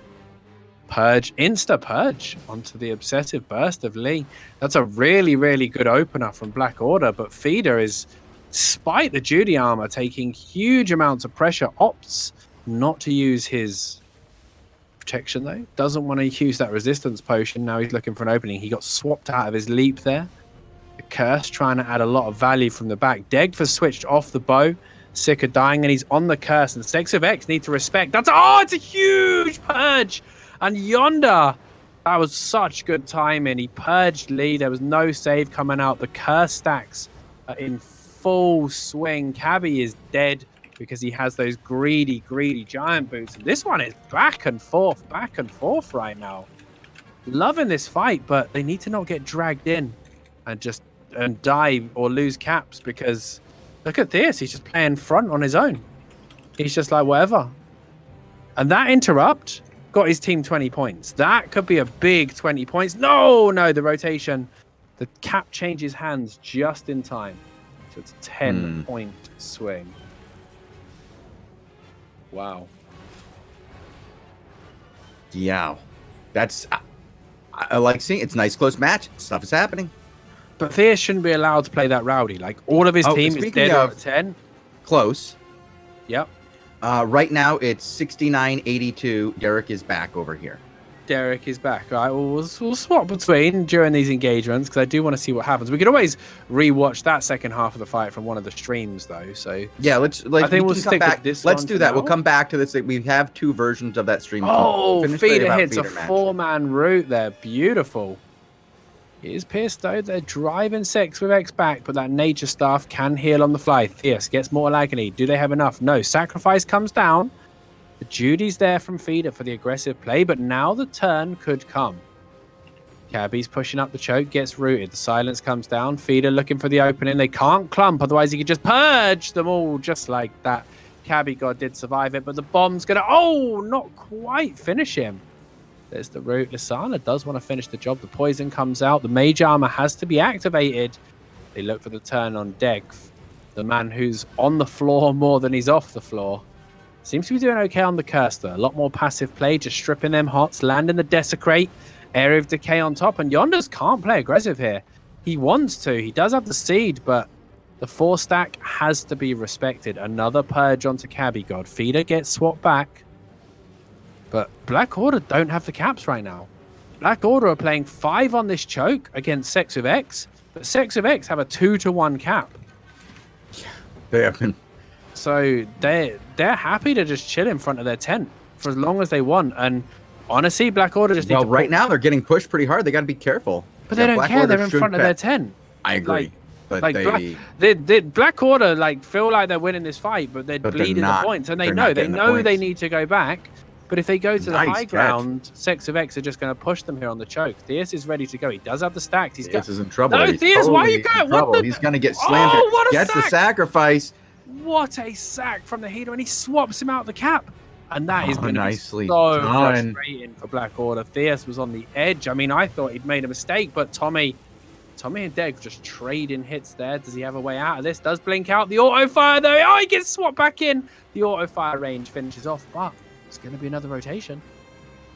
Purge, insta-purge onto the Obsessive Burst of Lee. That's a really, really good opener from Black Order, but Feeder is, despite the Judy armor, taking huge amounts of pressure. Opts not to use his protection, though. Doesn't want to use that resistance potion. Now he's looking for an opening. He got swapped out of his leap there. The Curse trying to add a lot of value from the back. Degfa switched off the bow. Sick of dying, and he's on the Curse. And Sex of X need to respect. It's a huge purge. And Yonder, that was such good timing. He purged Lee. There was no save coming out. The Curse stacks are in full swing. Cabby is dead because he has those greedy giant boots. And this one is back and forth right now. Loving this fight, but they need to not get dragged in and die or lose caps, because look at this. He's just playing front on his own. He's just like, whatever. And that interrupt got his team 20 points. That could be a big 20 points. No, the rotation. The cap changes hands just in time. So it's a 10-point swing. Wow. Yeah. That's... I like seeing it. It's a nice close match. Stuff is happening. But Thea shouldn't be allowed to play that rowdy. Like, all of his team is dead out of 10. Close. Yep. Right now, it's 69-82. Derek is back over here. Derek is back. All right, we'll swap between during these engagements, because I do want to see what happens. We could always rewatch that second half of the fight from one of the streams, though. So yeah, let's. I think we'll stick back. With this. Let's do that. Now. We'll come back to this. We have two versions of that stream. Oh, Feeder hits a 4-man route there. Beautiful. It is pierced, though. They're driving Sex with X back, but that nature staff can heal on the fly. Theus gets Mortal Agony. Do they have enough? No. Sacrifice comes down. The Judy's there from Feeder for the aggressive play, but now the turn could come. Cabby's pushing up the choke, gets rooted. The silence comes down. Feeder looking for the opening. They can't clump, otherwise he could just purge them all just like that. Cabby God did survive it, but the bomb's going to, not quite finish him. There's the route. Lysana does want to finish the job. The poison comes out. The mage armor has to be activated. They look for the turn on Degf, the man who's on the floor more than he's off the floor. Seems to be doing okay on the Curse, though. A lot more passive play, just stripping them hots, landing the Desecrate, Area of Decay on top, and Yonders can't play aggressive here. He wants to. He does have the seed, but the 4-stack has to be respected. Another purge onto Cabby God. Feeder gets swapped back. But Black Order don't have the caps right now. Black Order are playing 5 on this choke against Sex with X, but Sex with X have a 2-to-1 cap. Yeah, they have been. So they're happy to just chill in front of their tent for as long as they want. And honestly, Black Order just need to... right now they're getting pushed pretty hard. They got to be careful. But they don't care. They're in front of their tent. I agree. Black Order feel like they're winning this fight, but they're bleeding the points, and they know they need to go back. But if they go to the high ground, Sex of X are just going to push them here on the choke. Theus is ready to go. He does have the stacks. Theus is in trouble. No, Theus, why are you going? He's going to get slammed. Gets the sacrifice. What a sack from the healer, and he swaps him out the cap. And that is going to be so done. frustrating for Black Order. Theus was on the edge. I mean, I thought he'd made a mistake, but Tommy Tommy and Deg just trading hits there. Does he have a way out of this? Does blink out the auto fire though. Oh, he gets swapped back in. The auto fire range finishes off, but it's going to be another rotation.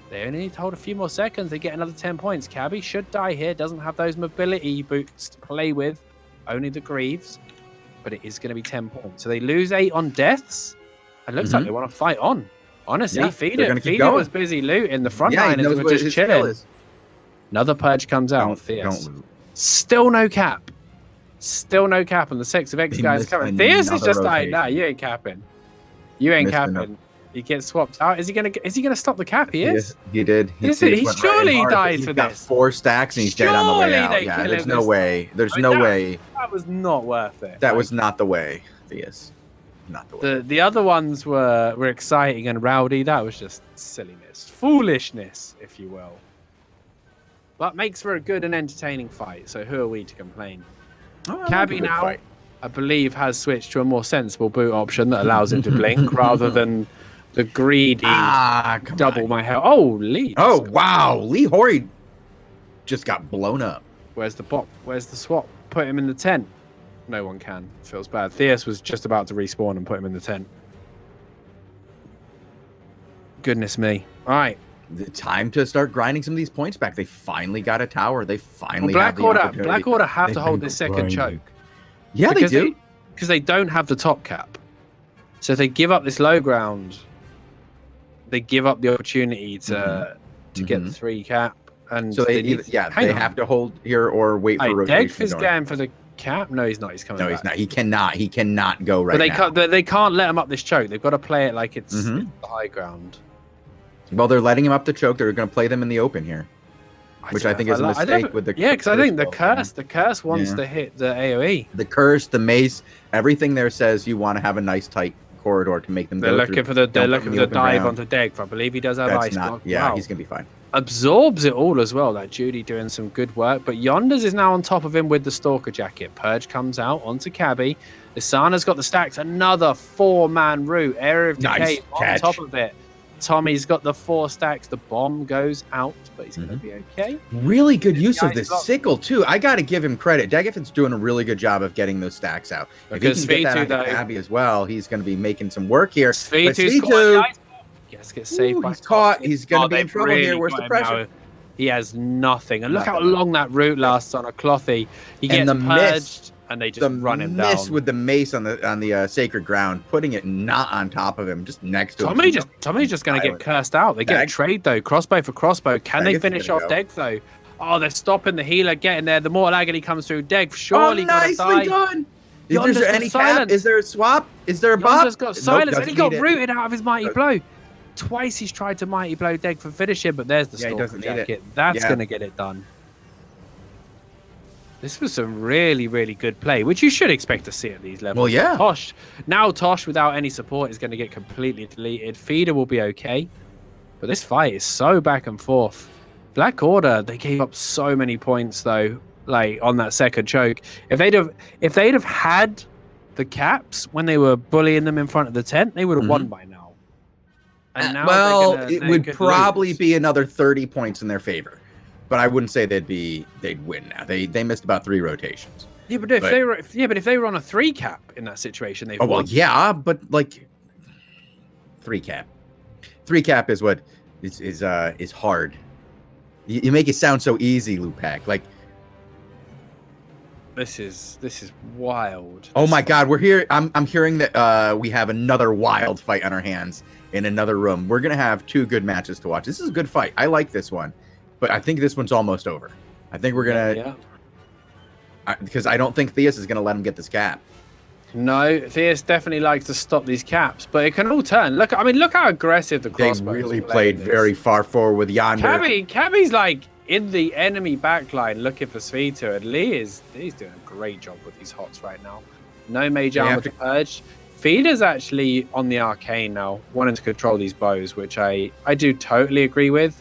They only need to hold a few more seconds. They get another 10 points. Cabby should die here. Doesn't have those mobility boots to play with. Only the Greaves. But it is going to be 10 points. So they lose 8 on deaths. It looks like they want to fight on. Honestly, Feeder was busy looting. The front liners were just chilling. Another purge comes out. Still no cap. Still no cap. And the 6 of X guys coming. Theus is just like, nah, you ain't capping. You ain't capping. He gets swapped out. Is he gonna stop the cap? He is. He did. He surely dies for this. He's got 4 stacks and he's dead on the way out. Yeah, there's no way. There's no way. That was not worth it. That was not the way. Theus. Not the way. The other ones were exciting and rowdy. That was just silliness, foolishness, if you will. But makes for a good and entertaining fight. So who are we to complain? Cabby now, I believe, has switched to a more sensible boot option that allows him to blink rather than the greedy double my health. Oh, Lee. Oh, wow. Lee Hori just got blown up. Where's the bot? Where's the swap? Put him in the tent. No one can. Feels bad. Theus was just about to respawn and put him in the tent. Goodness me. All right. The time to start grinding some of these points back. They finally got a tower. They finally Black Order have to hold this second choke. Yeah, they do. Because they don't have the top cap. So if they give up this low ground, they give up the opportunity to get the 3 cap. And so they have to hold here or wait for rotation. Degf is going for the cap. No, he's not. He's coming back. No, he's not. He cannot. He cannot go right now. They can't let him up this choke. They've got to play it like it's the high ground. Well, they're letting him up the choke. They're going to play them in the open here, which I think is a mistake with the because I think the curse wants to hit the AoE. The curse, the mace, everything there says you want to have a nice tight corridor to make them. They're looking for the dive onto Deg. I believe he does have ice block. Yeah, he's going to be fine. Absorbs it all as well. That Judy doing some good work, but Yonders is now on top of him with the Stalker jacket. Purge comes out onto Cabby. Isana's got the stacks. Another 4-man route. Area of Decay on top of it. Tommy's got the 4 stacks. The bomb goes out, but he's going to be okay. Really good use of this sickle, too. I got to give him credit. Dagiffin's doing a really good job of getting those stacks out. Because if he can get that on Cabby as well, he's going to be making some work here. Svitu gets saved by he's caught. He's going to be in trouble here. Where's the pressure? He has nothing. And look how long that route lasts on a Clothy. He gets purged. And they just run him down. Miss with the mace on the sacred ground, putting it not on top of him, just next to him. Tommy's just going to get cursed out. They get a trade though. Crossbow for crossbow. Can they finish off Deg though? Oh, they're stopping the healer getting there. The mortal agony comes through. Deg surely nicely die. Done. Is there any cap? Is there a swap? Is there a buff? Yonder's got silence. And he got rooted out of his mighty blow. Twice he's tried to mighty blow Deg for finishing, but there's the Stalker jacket. That's going to get it done. This was some really, really good play, which you should expect to see at these levels. Well, yeah. Tosh, without any support, is going to get completely deleted. Feeder will be okay. But this fight is so back and forth. Black Order, they gave up so many points, though, like on that second choke. If they'd have had the caps when they were bullying them in front of the tent, they would have won by now. And now it would probably be another 30 points in their favor. But I wouldn't say they'd win now. They missed about 3 rotations. Yeah, but if they were on a 3 cap in that situation, they've won. Well, yeah, but like 3 cap. 3 cap is what is hard. You make it sound so easy, Lewpac. Like this is wild. Oh my God, we're here. I'm hearing that we have another wild fight on our hands in another room. We're gonna have 2 good matches to watch. This is a good fight. I like this one. But I think this one's almost over. I think we're going to... because I don't think Theus is going to let him get this cap. No, Theus definitely likes to stop these caps, but it can all turn. Look how aggressive the crossbow is. They really played very far forward with Yonder. Cabby's like in the enemy backline looking for Svitu, and he's doing a great job with these hots right now. No mage armor to purge. Feeder's actually on the arcane now, wanting to control these bows, which I do totally agree with.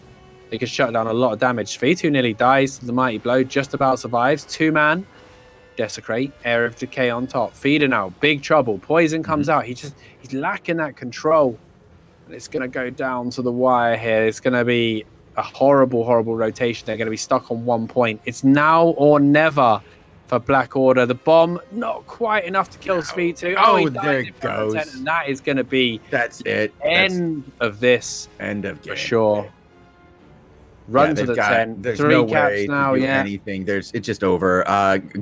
They can shut down a lot of damage. Svitu nearly dies to the mighty blow, just about survives. 2-man, desecrate, Area of Decay on top. Feeder now, big trouble. Poison comes out. He's lacking that control. And it's going to go down to the wire here. It's going to be a horrible, horrible rotation. They're going to be stuck on 1 point. It's now or never for Black Order. The bomb, not quite enough to kill Speed 2. Oh, there it goes. And that is going to be end of this. End of game. For sure. Run to the 10. There's 3 no caps way now, to do anything. It's just over.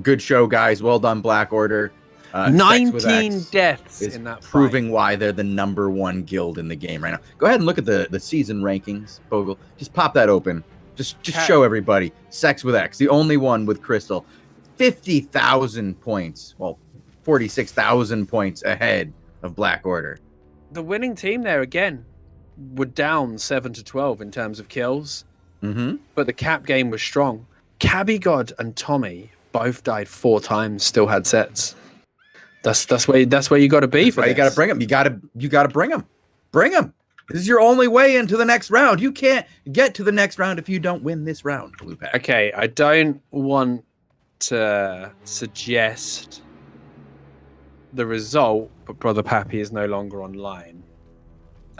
Good show, guys. Well done, Black Order. 19 deaths in that proving why they're the #1 guild in the game right now. Go ahead and look at the season rankings, Bogul. Just pop that open. Just show everybody. Sex with X, the only one with Crystal. 50,000 points. Well, 46,000 points ahead of Black Order. The winning team there, again, were down 7-12 in terms of kills. But the cap game was strong. Cabby God and Tommy both died 4 times, still had sets. That's where you got to be for this. You got to bring them. You got to bring them. Bring them. This is your only way into the next round. You can't get to the next round if you don't win this round, Lewpac. Okay, I don't want to suggest the result, but Brother Pappy is no longer online.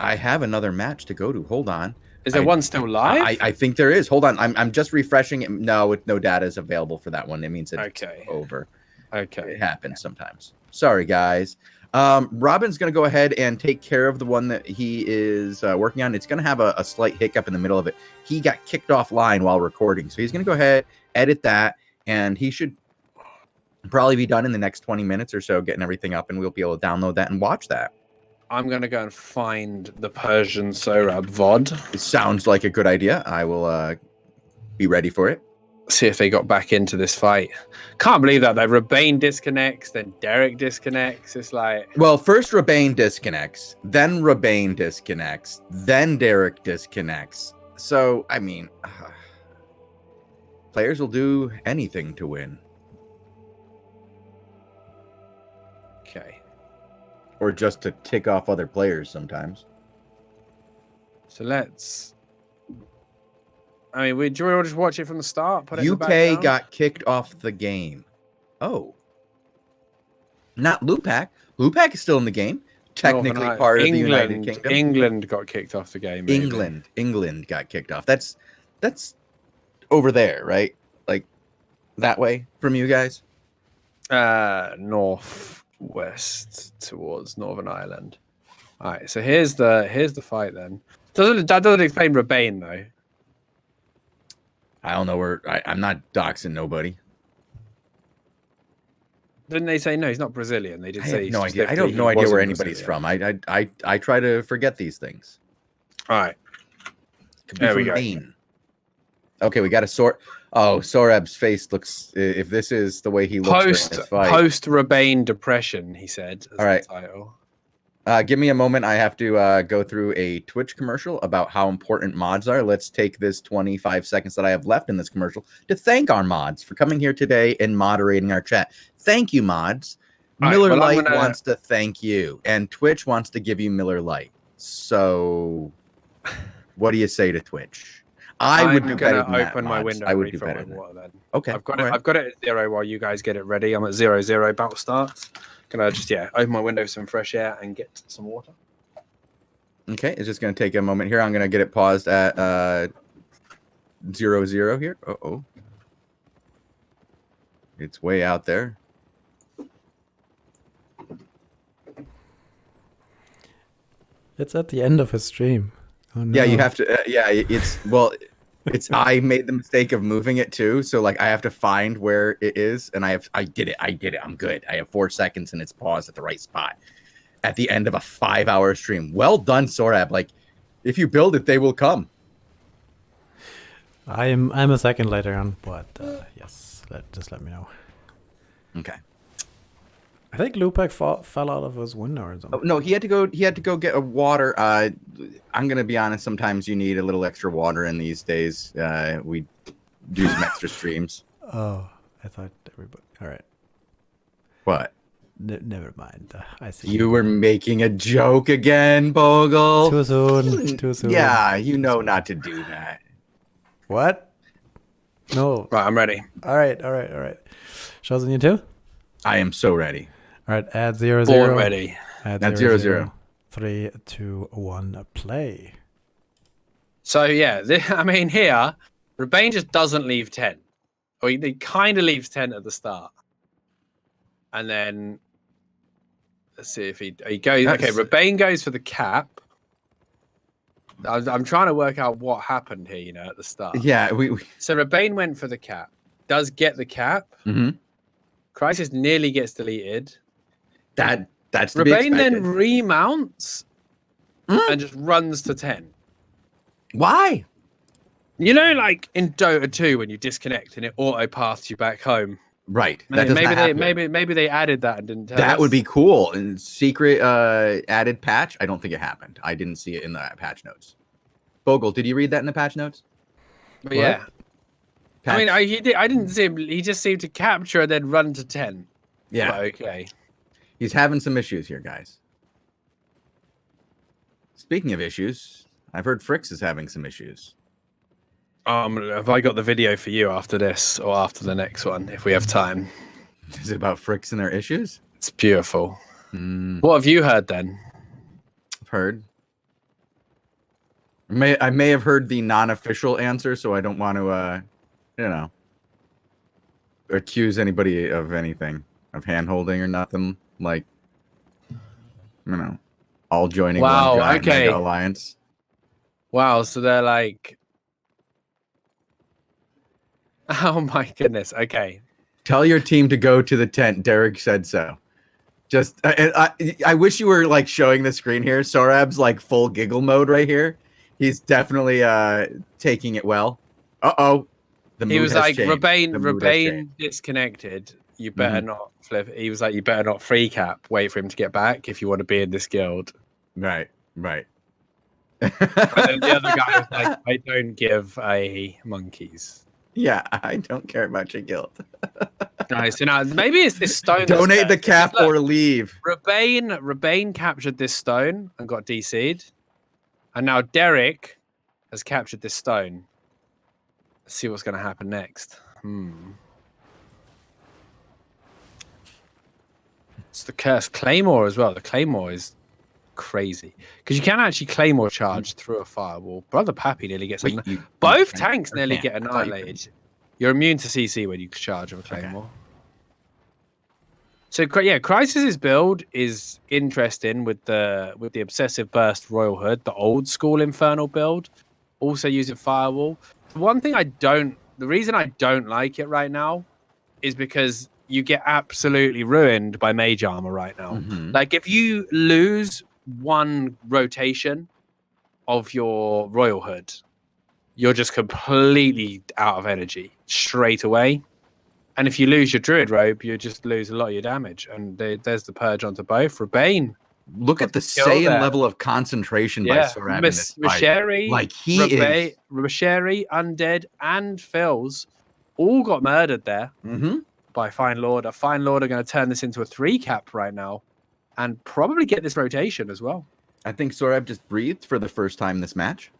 I have another match to go to. Hold on. Is there one still live? I think there is. Hold on. I'm just refreshing it. No, no data is available for that one. It means it's over. Okay. It happens sometimes. Sorry, guys. Robin's going to go ahead and take care of the one that he is working on. It's going to have a slight hiccup in the middle of it. He got kicked offline while recording. So he's going to go ahead, edit that, and he should probably be done in the next 20 minutes or so, getting everything up, and we'll be able to download that and watch that. I'm going to go and find the Persian Sorab VOD. It sounds like a good idea. I will be ready for it. See if they got back into this fight. Can't believe that. Rebane disconnects, then Derek disconnects. It's like... Well, first Rebane disconnects, then Rebane disconnects, then Derek disconnects. So, I mean, players will do anything to win. Okay. Or just to tick off other players sometimes. So let's... I mean, do we all just watch it from the start? Put it UK got kicked off the game. Oh. Not Lewpac. Lewpac is still in the game. Technically part of the United Kingdom. England got kicked off the game. Maybe. England got kicked off. That's over there, right? Like that way from you guys? Northwest towards Northern Ireland. All right, so here's the fight then. That doesn't explain Rebane though. I don't know where. I'm not doxing nobody. Didn't they say no? He's not Brazilian. They did say. No idea. I don't know idea where anybody's from. I try to forget these things. All right. There we go. Maine. Okay, we got to sort. Oh, Sorab's face looks. If this is the way he looks post Rebane depression, he said. All right. The title. Give me a moment. I have to go through a Twitch commercial about how important mods are. Let's take this 25 seconds that I have left in this commercial to thank our mods for coming here today and moderating our chat. Thank you, mods. Miller Lite wants to thank you, and Twitch wants to give you Miller Lite. So, what do you say to Twitch? I would do better than that. Open my window. I would do better than water, then. Okay. I've got it at 0 while you guys get it ready. I'm at 0-0. Battle starts. Can I just open my window for some fresh air and get some water? Okay, it's just going to take a moment here. I'm going to get it paused at 0-0 here. Uh-oh. It's way out there. It's at the end of his stream. Oh, no. Yeah, you have to. It's I made the mistake of moving it too, so like I have to find where it is, and I did it. I'm good. I have 4 seconds, and it's paused at the right spot at the end of a 5-hour stream. Well done, Sorab. Like, if you build it, they will come. I'm a second later on, but yes, just let me know. Okay. I think Lewpac fell out of his window or something. Oh, no, he had to go get a water. I'm gonna be honest. Sometimes you need a little extra water in these days. We do some extra streams. Oh, I thought everybody. All right. What? Never mind. I see. You were making a joke again, Bogul. Too soon. Too soon. Yeah, you know not to do that. What? No. Right, I'm ready. All right. Shozen, you too? I am so ready. All right, add 0-0. Born ready. Add That's 0-0. 3, 2, 1, play. So yeah, I mean here, Rebane just doesn't leave 10. Or he kind of leaves 10 at the start. And then let's see if he goes. Okay, Rebane goes for the cap. I'm trying to work out what happened here, you know, at the start. Yeah, so Rebane went for the cap. Does get the cap. Crisis nearly gets deleted. That's Rebane then remounts and just runs to 10. Why? You know, like in Dota 2 when you disconnect and it auto paths you back home. Right. Maybe they added that and didn't tell That us. would be cool. And secret added patch. I don't think it happened. I didn't see it in the patch notes. Bogul, did you read that in the patch notes? But yeah. Patch. I mean, I didn't see him. He just seemed to capture and then run to 10. Yeah. But okay. He's having some issues here, guys. Speaking of issues, I've heard Fricks is having some issues. Have I got the video for you after this or after the next one, if we have time? Is it about Fricks and their issues? It's beautiful. What have you heard then? I've heard. I may have heard the non-official answer, so I don't want to, you know, accuse anybody of anything, of hand-holding or nothing. Like, you know, all joining one giant mega alliance. Wow, so they're like... Oh my goodness. Okay. Tell your team to go to the tent. Derek said so. Just, I wish you were like showing the screen here. Sorab's like full giggle mode right here. He's definitely taking it well. Uh-oh. He was like, Rebane disconnected. You better not flip. He was like, you better not free cap. Wait for him to get back if you want to be in this guild. Right. But then the other guy was like, I don't give a monkeys. Yeah, I don't care about your guild. Nice. So now maybe it's this stone. Donate the cap or leave. Rebane captured this stone and got DC'd. And now Derek has captured this stone. Let's see what's going to happen next. It's the cursed Claymore as well. The Claymore is crazy because you can actually Claymore charge through a firewall. Brother Pappy nearly gets both tanks nearly get annihilated. You're immune to CC when you charge with a Claymore. So yeah, Crisis's build is interesting with the obsessive burst Royal Hood, the old school Infernal build, also using firewall. The reason I don't like it right now is because you get absolutely ruined by mage armor right now. Like if you lose one rotation of your Royal Hood, you're just completely out of energy straight away. And if you lose your Druid Robe, you just lose a lot of your damage. And there's the purge onto both. Rebane. Look at the Saiyan level of concentration by Sorab in this fight. Like Rasheri, Undead, and Phils all got murdered there by Fine Lord. A Fine Lord are going to turn this into a 3-cap right now and probably get this rotation as well. I think Sorab just breathed for the first time this match.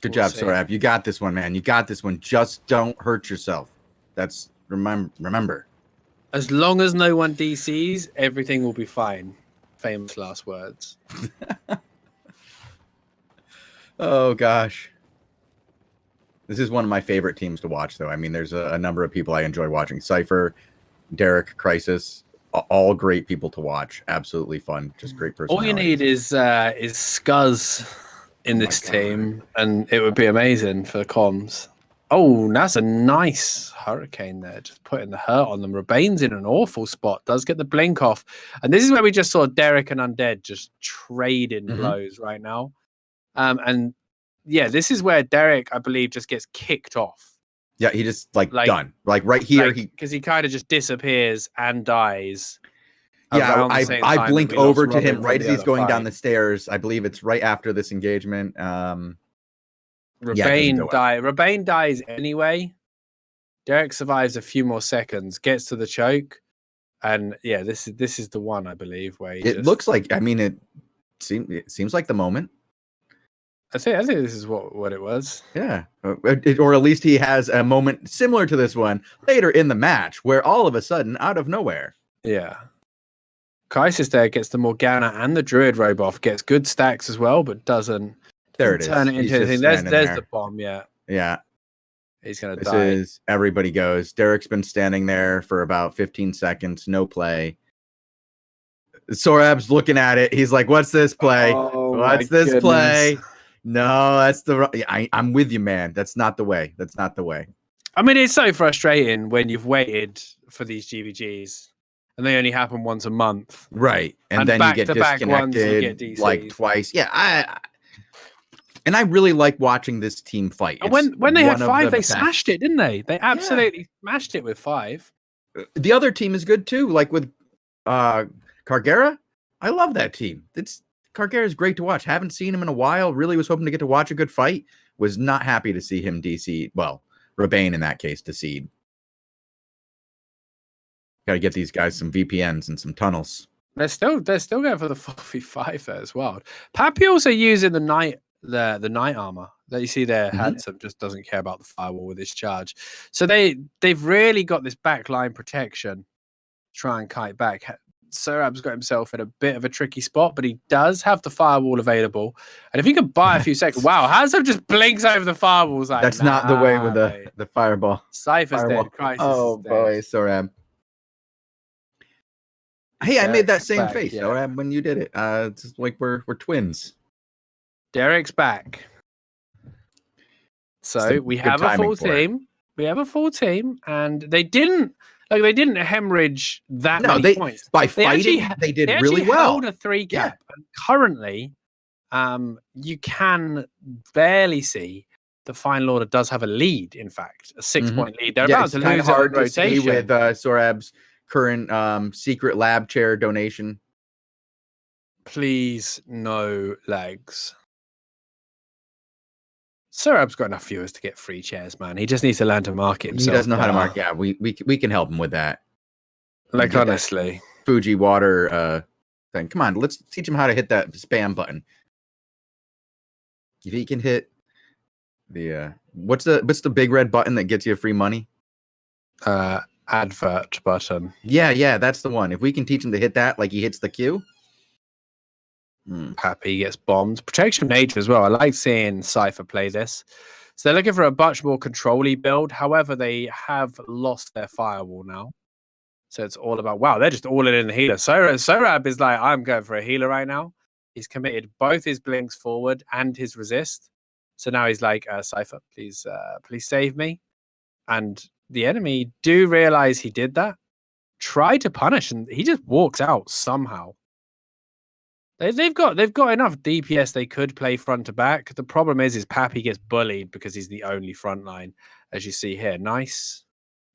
Good job, Sorab. You got this one, man. You got this one. Just don't hurt yourself. That's remember. As long as no one DCs, everything will be fine. Famous last words. Oh gosh. This is one of my favorite teams to watch, though. I mean, there's a number of people I enjoy watching. Cypher, Derek, Crisis, all great people to watch. Absolutely fun. Just great personalities. All you need is Scuzz in this team, and it would be amazing for comms. Oh, that's a nice hurricane there. Just putting the hurt on them. Rebane's in an awful spot. Does get the blink off. And this is where we just saw Derek and Undead just trading blows right now. And yeah, this is where Derek, I believe, just gets kicked off. Yeah, he just like done. Like right here. Because he kind of just disappears and dies. Yeah, I blink over to him right as he's going down the stairs. I believe it's right after this engagement. Rebane dies anyway. Derek survives a few more seconds, gets to the choke, and yeah, this is the one, I believe, where looks like. I mean, it seems like the moment. I think this is what it was. Yeah, or at least he has a moment similar to this one later in the match, where all of a sudden, out of nowhere. Yeah. Crisis there gets the Morgana and the Druid robe off, gets good stacks as well, but doesn't There it is. turn it into anything. There's the bomb, Yeah. He's going to This die. is everybody goes. Derek's been standing there for about 15 seconds, no play. Sorab's looking at it. He's like, what's this play? What's this play? No, that's I'm with you, man. That's not the way. That's not the way. I mean, it's so frustrating when you've waited for these GVGs and they only happen once a month. Right. And then you get disconnected like twice. Yeah. I really like watching this team fight. And when they had 5, they smashed it, didn't they? They absolutely smashed it with 5. The other team is good too, like with Cargera. I love that team. Cargera is great to watch. Haven't seen him in a while. Really was hoping to get to watch a good fight. Was not happy to see him DC. Well, Rebane in that case decede. Got to get these guys some VPNs and some tunnels. They're still going for the 4v5 there as well. Pappy also using the night armor that you see there. Handsome just doesn't care about the firewall with his charge. So they've really got this backline protection. Try and kite back. Sorab's got himself in a bit of a tricky spot, but he does have the firewall available. And if he could buy a few seconds, wow, Handsome just blinks over the firewalls. Like, that's not the way with the fireball. Cypher's dead. Crisis oh boy, Sorab. Hey, I made that same face, Sorab, when you did it. It's like we're twins. Derek's back. So we have a full team. We have a full team, and they didn't hemorrhage that many points. By fighting, they did really well. Held a 3 gap. Yeah. And currently, you can barely see the Final Order does have a lead, in fact, a 6-point lead. They're about to lose hard rotation. With Sorab's current secret lab chair donation. Please, no legs. Sorab's got enough viewers to get free chairs, man. He just needs to learn to market himself. He doesn't know how to market. Yeah, we can help him with that. Like, honestly. Fuji water thing. Come on, let's teach him how to hit that spam button. If he can hit the what's the big red button that gets you free money? Advert button. Yeah, that's the one. If we can teach him to hit that like he hits the Q. Pappy gets bombed. Protection of nature as well. I like seeing Cypher play this. So they're looking for a much more control-y build. However, they have lost their firewall now. So it's all about, wow, they're just all in the healer. Sorab is like, I'm going for a healer right now. He's committed both his blinks forward and his resist. So now he's like, Cypher, please save me. And the enemy do realize he did that. Try to punish, and he just walks out somehow. They've got enough DPS they could play front to back. The problem is Pappy gets bullied because he's the only front line, as you see here. Nice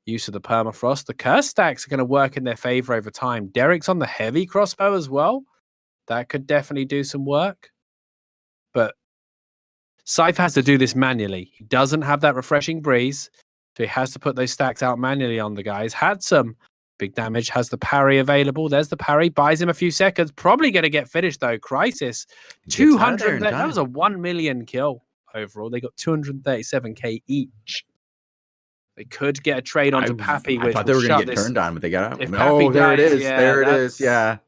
use of the permafrost. The curse stacks are going to work in their favor over time. Derek's on the heavy crossbow as well. That could definitely do some work. But Cypher has to do this manually. He doesn't have that refreshing breeze, so he has to put those stacks out manually on the guys. Had some big damage, has the parry available. There's the parry, buys him a few seconds. Probably going to get finished though. Crisis, 200. That was a 1 million kill overall. They got 237k each. They could get a trade onto Pappy. I thought they were going to get turned on, but they got out. Oh, there it is. There it is. Yeah.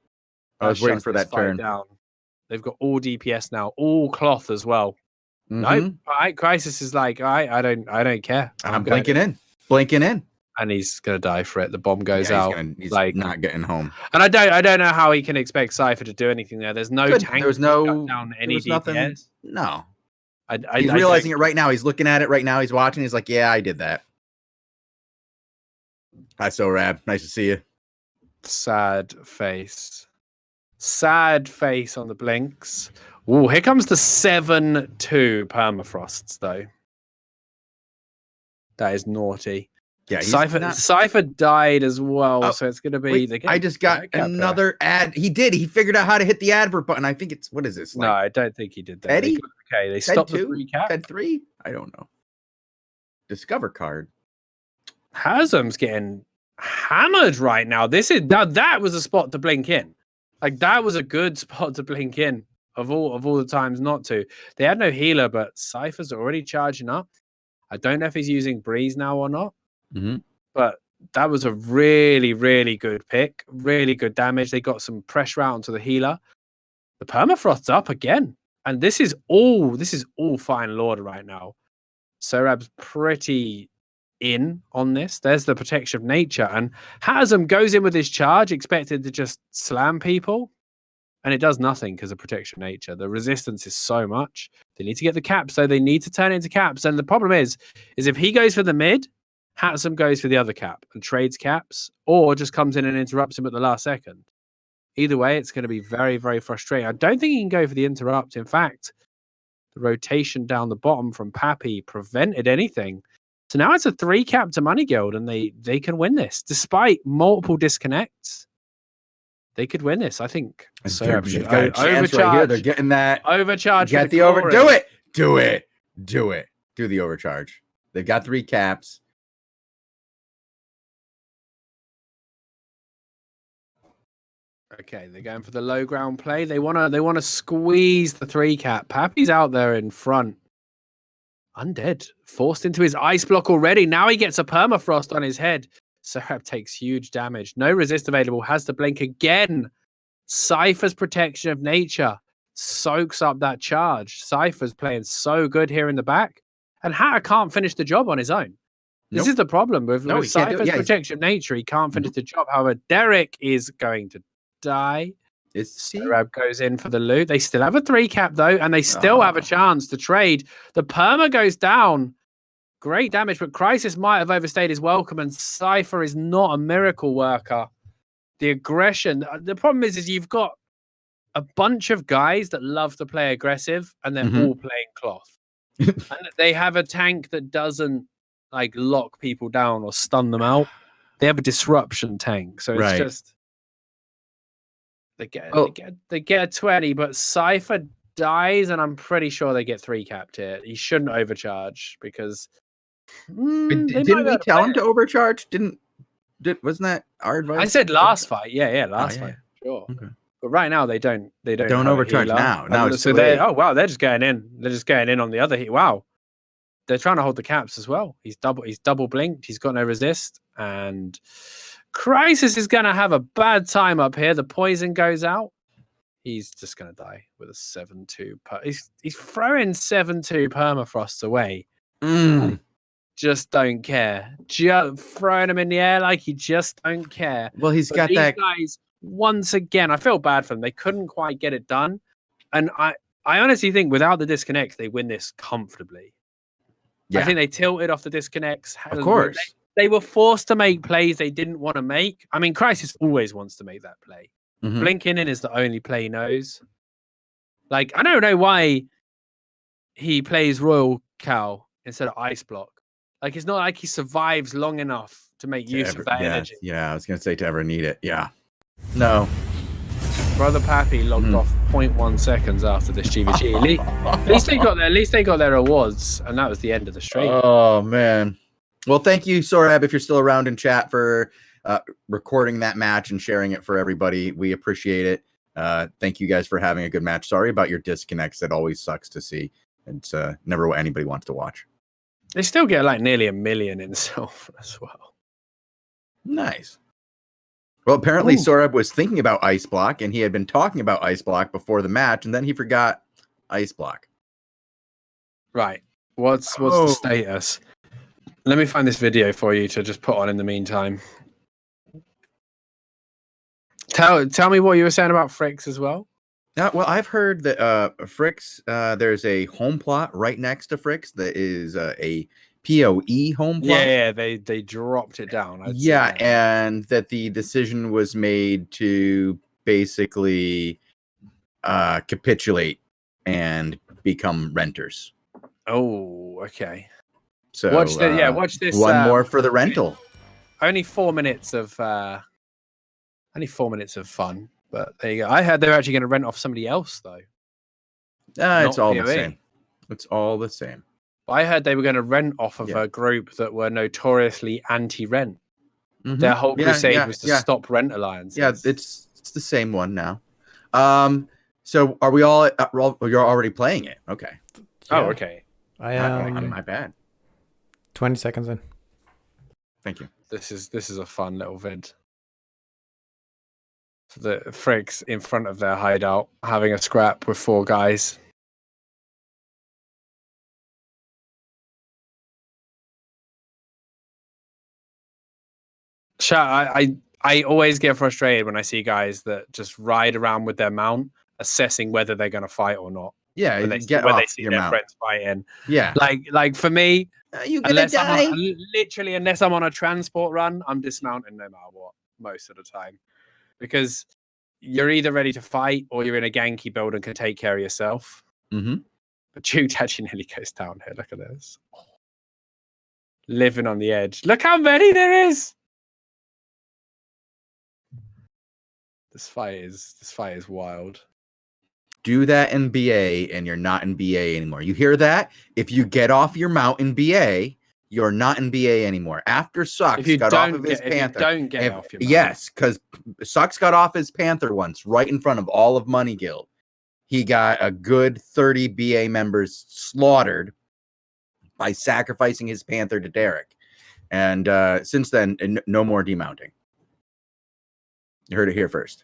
I was waiting for that turn. Down. They've got all DPS now, all cloth as well. No, all right. Crisis is like, all right, I don't care. I'm blinking in. And he's gonna die for it. The bomb goes out. He's like not getting home. And I don't know how he can expect Cypher to do anything there. There's no tank. There's no down any DPS. No. He's realizing it right now. He's looking at it right now. He's watching. He's like, yeah, I did that. Hi, Sorab. Nice to see you. Sad face on the blinks. Ooh, here comes the 7-2 permafrosts though. That is naughty. Yeah, Cypher died as well, so it's going to be. I just got another ad. He did. He figured out how to hit the advert button. I think it's what is this? Like, no, I don't think he did that. Eddie? Okay, they stopped the recap. Fed 3? I don't know. Discover card. Hasm's getting hammered right now. That was a spot to blink in. Like that was a good spot to blink in. Of all the times not to. They had no healer, but Cypher's already charging up. I don't know if he's using Breeze now or not. Mm-hmm. But that was a really, really good pick. Really good damage. They got some pressure out onto the healer. The permafrost's up again. And this is all fine Lord right now. Sorab's pretty in on this. There's the protection of nature. And Hazem goes in with his charge, expected to just slam people. And it does nothing because of protection of nature. The resistance is so much. They need to get the caps, so they need to turn it into caps. And the problem is if he goes for the mid, Hatsum goes for the other cap and trades caps, or just comes in and interrupts him at the last second. Either way, it's going to be very, very frustrating. I don't think he can go for the interrupt. In fact, the rotation down the bottom from Pappy prevented anything. So now it's a 3 cap to Money Guild, and they can win this. Despite multiple disconnects, they could win this, I think. So they've got a chance right here. They're getting that overcharge. Get the over. Do it. Do it. Do it. Do the overcharge. They've got 3 caps. Okay, they're going for the low ground play. They wanna squeeze the 3 cap. Pappy's out there in front. Undead. Forced into his ice block already. Now he gets a permafrost on his head. Sorab takes huge damage. No resist available. Has to blink again. Cypher's protection of nature soaks up that charge. Cypher's playing so good here in the back. And Hatter can't finish the job on his own. This is the problem. With Cypher's protection of nature, he can't finish the job. However, Derek is going to die. Sorab goes in for the loot. They still have a 3 cap though, and they still have a chance to trade. The perma goes down. Great damage, but Crisis might have overstayed his welcome, and Cypher is not a miracle worker. The aggression. The problem is you've got a bunch of guys that love to play aggressive, and they're all playing cloth. And they have a tank that doesn't like lock people down or stun them out. They have a disruption tank, so it's just they get a 20, but Cypher dies, and I'm pretty sure they get 3 capped here. He shouldn't overcharge because. Didn't we tell him to overcharge? Wasn't that our advice? I said last fight. Yeah, last fight. Sure. Okay. But right now they don't overcharge now. Now it's so they're just going in. They're just going in on the other heat. Wow. They're trying to hold the caps as well. He's double blinked. He's got no resist. And Crisis is gonna have a bad time up here. The poison goes out. He's just gonna die with a 7-2. He's throwing 7-2 permafrosts away. Just don't care. Just throwing them in the air like he just don't care. Well, he's got that. Guys, once again, I feel bad for them. They couldn't quite get it done. And I honestly think without the disconnects, they win this comfortably. Yeah. I think they tilted off the disconnects. Of course. They were forced to make plays they didn't want to make. I mean, Crisis always wants to make that play. Blinking in is the only play he knows. Like, I don't know why he plays Royal Cow instead of Ice Block. Like, it's not like he survives long enough to make use of that energy. Yeah, I was going to say to ever need it. Yeah. No. Brother Pappy logged off 0.1 seconds after this GVG. At least they got their awards, and that was the end of the stream. Oh, man. Well, thank you, Sorab, if you're still around in chat, for recording that match and sharing it for everybody. We appreciate it. Thank you guys for having a good match. Sorry about your disconnects. That always sucks to see. It's never what anybody wants to watch. They still get like nearly 1 million in silver as well. Nice. Well, apparently Sorab was thinking about Ice Block, and he had been talking about Ice Block before the match, and then he forgot Ice Block. Right. What's the status? Let me find this video for you to just put on in the meantime. Tell me what you were saying about Fricks as well. Well, I've heard that Fricks, there's a home plot right next to Fricks that is a PoE home plot. Yeah, they dropped it down. And that the decision was made to basically capitulate and become renters. Oh, okay. So watch this. One more for the rental. Only 4 minutes of fun. But there you go. I heard they're actually going to rent off somebody else, though. It's all the same. It's all the same. But I heard they were going to rent off of a group that were notoriously anti-rent. Their whole crusade was to stop rent alliances. Yeah, it's the same one now. So are we all? You're already playing it. Okay. Yeah. Oh, okay. I am. My bad. 20 seconds in. Thank you. This is a fun little vid. So the Fricks in front of their hideout having a scrap with 4 guys. I always get frustrated when I see guys that just ride around with their mount, assessing whether they're going to fight or not. Yeah, when they get when off they see your their mount. friends fighting. Yeah, like for me, you gonna die? Unless I'm on a transport run, I'm dismounting no matter what most of the time, because you're either ready to fight or you're in a ganky build and can take care of yourself. Mm-hmm. But Jude actually nearly goes down here. Look at this. Living on the edge. Look how many there is. This fight is wild. Do that in BA and you're not in BA anymore. You hear that? If you get off your mount in BA, you're not in BA anymore. After Sucks got off of his Panther. If you don't get off your mount. Yes, because Sucks got off his Panther once, right in front of all of Money Guild. He got a good 30 BA members slaughtered by sacrificing his Panther to Derek. And since then, no more demounting. You heard it here first.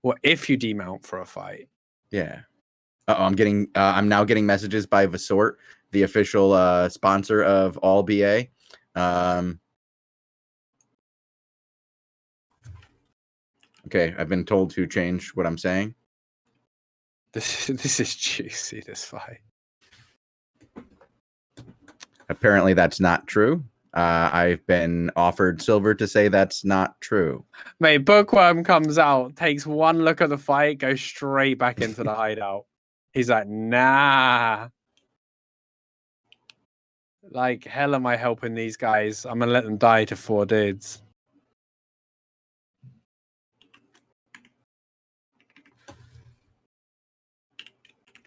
Well, if you demount for a fight. Yeah. I'm now getting messages by Vasort, the official sponsor of all BA. Okay, I've been told to change what I'm saying. This is juicy, this fight. Apparently that's not true. I've been offered silver to say that's not true. Mate, Bookworm comes out, takes one look at the fight, goes straight back into the hideout. He's like, nah. Like, hell am I helping these guys? I'm going to let them die to 4 dudes.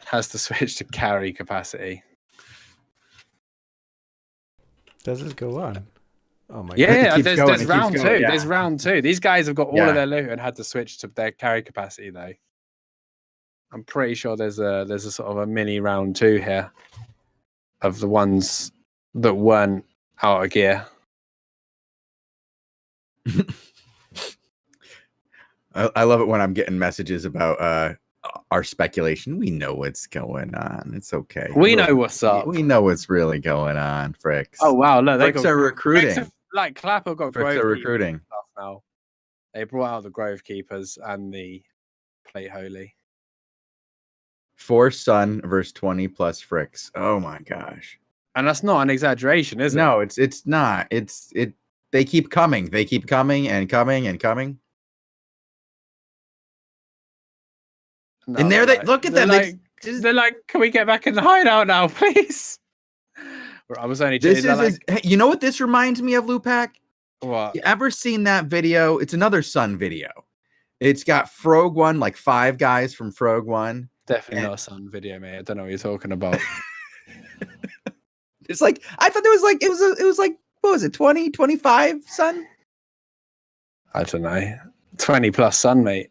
Has to switch to carry capacity. Does this go on? Oh my god. Yeah, there's round 2. Yeah. There's round 2. These guys have got all of their loot and had to switch to their carry capacity though. I'm pretty sure there's a sort of a mini round 2 here of the ones that weren't out of gear. I love it when I'm getting messages about our speculation. We know what's going on. It's okay. We know what's up. We know what's really going on, Fricks. Oh wow, look, Fricks are recruiting. Like Clapper got Fricks are recruiting stuff now. They brought out the Grove Keepers and the Plate Holy. 4 Sun versus 20 plus Fricks. Oh my gosh. And that's not an exaggeration, is it? No, it's not. They keep coming. They keep coming and coming and coming. No, and there they look at them. They're like, can we get back in the hideout now, please? I was only. You know what this reminds me of, Lewpac? What? You ever seen that video? It's another Sun video. It's got Frog One, like 5 guys from Frog One. Definitely not a Sun video, mate. I don't know what you're talking about. It's like I thought there was like it was like what was it 20, 25 Sun? I don't know. 20 plus Sun, mate.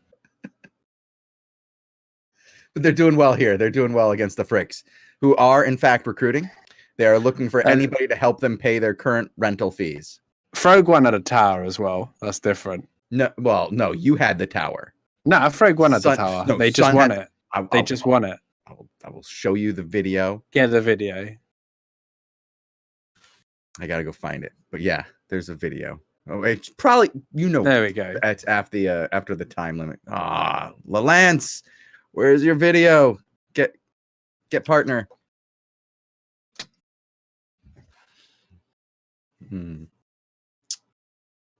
But they're doing well here. They're doing well against the Fricks, who are in fact recruiting. They are looking for anybody to help them pay their current rental fees. Frog One had a tower as well. That's different. No, well, no, you had the tower. No, Frog One had the tower. No, they just won it. They just won it. I will show you the video. Yeah, the video. I gotta go find it. But yeah, there's a video. Oh, it's probably There we go. It's after the time limit. LaLance, where's your video? Get partner.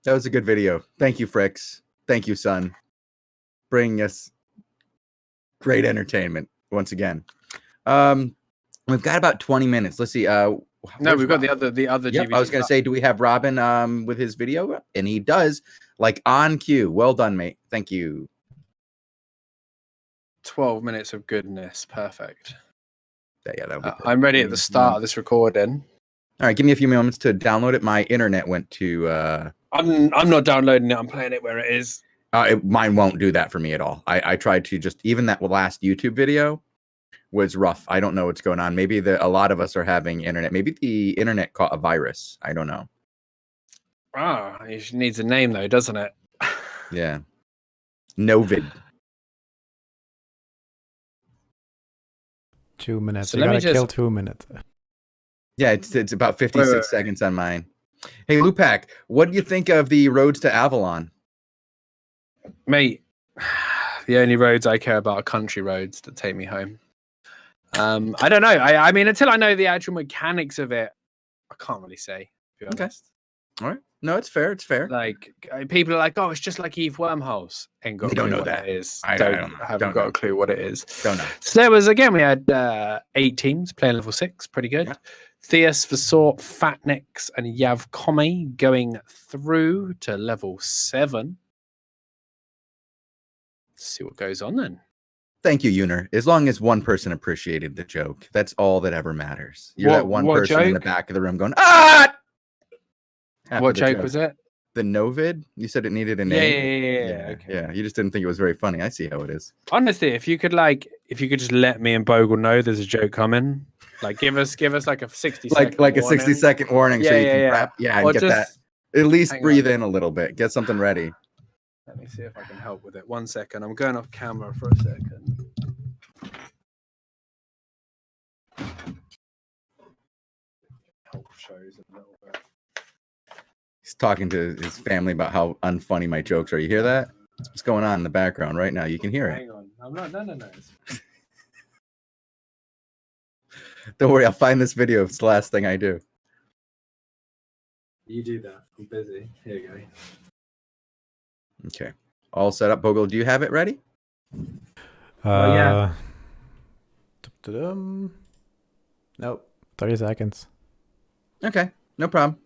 That was a good video. Thank you, Fricks. Thank you, Sun. Bringing us great entertainment once again. We've got about 20 minutes. Let's see. No, we've got Robin? the other. Yep, I was going to say, do we have Robin with his video? And he does, like on cue. Well done, mate. Thank you. 12 minutes of goodness. Perfect. Yeah, that'll be I'm ready at the start of this recording. All right, give me a few moments to download it. My internet went to. I'm not downloading it. I'm playing it where it is. Mine won't do that for me at all. I tried to just even that last YouTube video was rough. I don't know what's going on. Maybe a lot of us are having internet. Maybe the internet caught a virus. I don't know. Ah, it needs a name though, doesn't it? Yeah. Novid. 2 minutes. So You let me gotta kill 2 minutes. Yeah, it's about 56 seconds on mine. Hey, Lewpac, what do you think of the roads to Avalon? Mate, the only roads I care about are country roads that take me home. I don't know. I mean, until I know the actual mechanics of it, I can't really say, to be honest. All right. No, it's fair. It's fair. Like, people are like, oh, it's just like Eve Wormholes. Ain't got We a don't clue know what that. it is. I haven't got a clue what it is. Don't know. So there was, again, we had 8 teams playing level 6. Pretty good. Yeah. Theus, Vasort, Fatnix, and Yav Komi going through to level 7. Let's see what goes on then. Thank you, Uner. As long as one person appreciated the joke, that's all that ever matters. You're that one person in the back of the room going, ah! What joke was it? The Novid? You said it needed a name. Yeah. Okay. Yeah, you just didn't think it was very funny. I see how it is. Honestly, if you could just let me and Bogul know there's a joke coming, like give us like a 60-second like a 60-second warning, so you can prep. Yeah, and get that. At least breathe in a little bit. Get something ready. Let me see if I can help with it. 1 second. I'm going off camera for a second. Help shows a little bit. He's talking to his family about how unfunny my jokes are. You hear that? What's going on in the background right now? You can hear it. Hang on. I'm not. No. Don't worry. I'll find this video. It's the last thing I do. You do that. I'm busy. Here you go. Okay. All set up. Bogul, do you have it ready? Yeah. Nope. 30 seconds. Okay. No problem.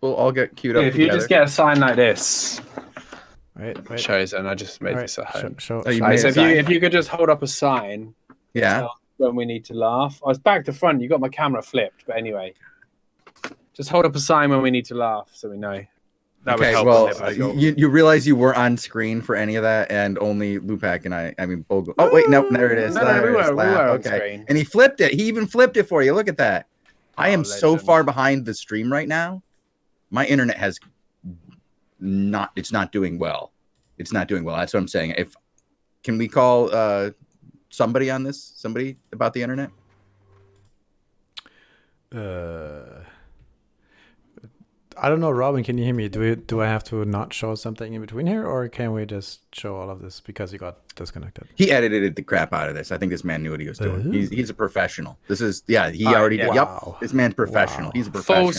We'll all get queued up. If you just get a sign like this. Wait. Shozen, I just made this at home. If you could just hold up a sign. Yeah. When we need to laugh. I was back to front. You got my camera flipped. But anyway. Just hold up a sign when we need to laugh so we know. That would help. Well, you realize you were on screen for any of that, and only Lewpac and I mean, Bogul. Oh, wait, no, there it is. We were on screen. And he flipped it. He even flipped it for you. Look at that. I am so far behind the stream right now. My internet it's not doing well. It's not doing well. That's what I'm saying. Can we call somebody on this? Somebody about the internet? I don't know, Robin, can you hear me? Do I have to not show something in between here, or can we just show all of this because you got disconnected? He edited the crap out of this. I think this man knew what he was doing. He's a professional. This is Yep, this man's professional. Wow. He's a professional.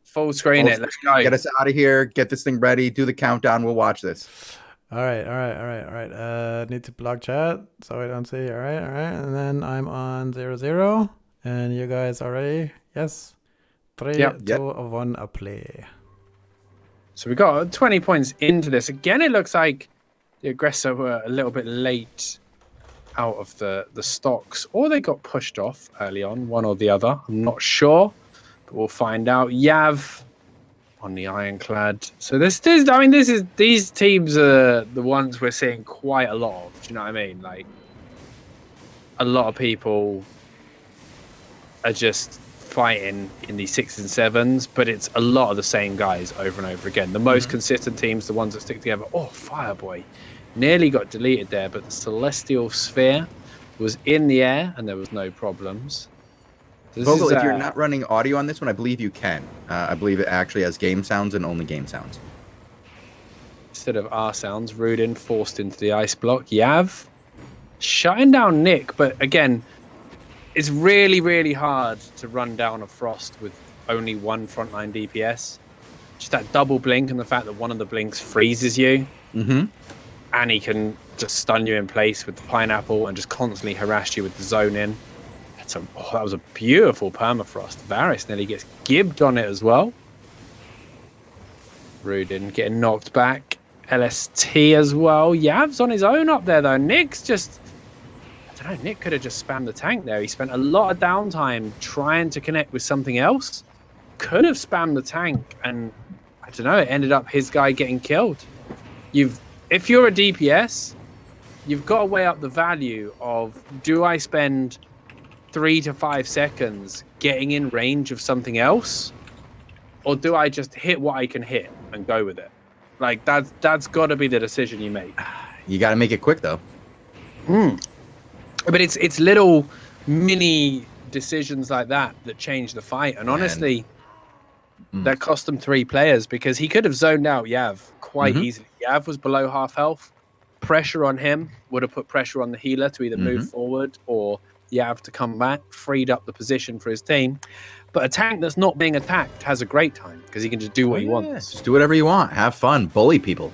Full screen it. Let's go. Get us out of here. Get this thing ready. Do the countdown. We'll watch this. All right. Need to block chat so I don't see. All right. And then I'm on 0-0, and you guys are ready? Yes. 3, 2, 1, a play. So we got 20 points into this. Again, it looks like the aggressor were a little bit late out of the stocks, or they got pushed off early on, one or the other. I'm not sure, but we'll find out. Yav on the Ironclad. So these teams are the ones we're seeing quite a lot of. Do you know what I mean? Like, a lot of people are just fighting in the 6s and 7s, but it's a lot of the same guys over and over again. The most consistent teams, the ones that stick together. Oh, Fireboy nearly got deleted there, but the Celestial Sphere was in the air and there was no problems. Bogul, if you're not running audio on this one, I believe you can. I believe it actually has game sounds and only game sounds. Instead of R sounds, Rudin forced into the ice block. Yav shutting down Nick, but again, it's really, really hard to run down a Frost with only one frontline DPS. Just that double blink and the fact that one of the blinks freezes you. And he can just stun you in place with the pineapple and just constantly harass you with the zone in. That was a beautiful permafrost. Varys nearly gets gibbed on it as well. Rudin getting knocked back. LST as well. Yav's on his own up there though. Nick's just... I don't know, Nick could have just spammed the tank there. He spent a lot of downtime trying to connect with something else. Could have spammed the tank, and I don't know, it ended up his guy getting killed. If you're a DPS, you've got to weigh up the value of, do I spend 3 to 5 seconds getting in range of something else, or do I just hit what I can hit and go with it? Like that's got to be the decision you make. You got to make it quick though. But it's little mini decisions like that change the fight, and honestly, that cost them 3 players, because he could have zoned out Yav quite easily. Yav was below half health. Pressure on him would have put pressure on the healer to either move forward or Yav to come back, freed up the position for his team. But a tank that's not being attacked has a great time because he can just do what he wants. Just do whatever you want. Have fun. Bully people.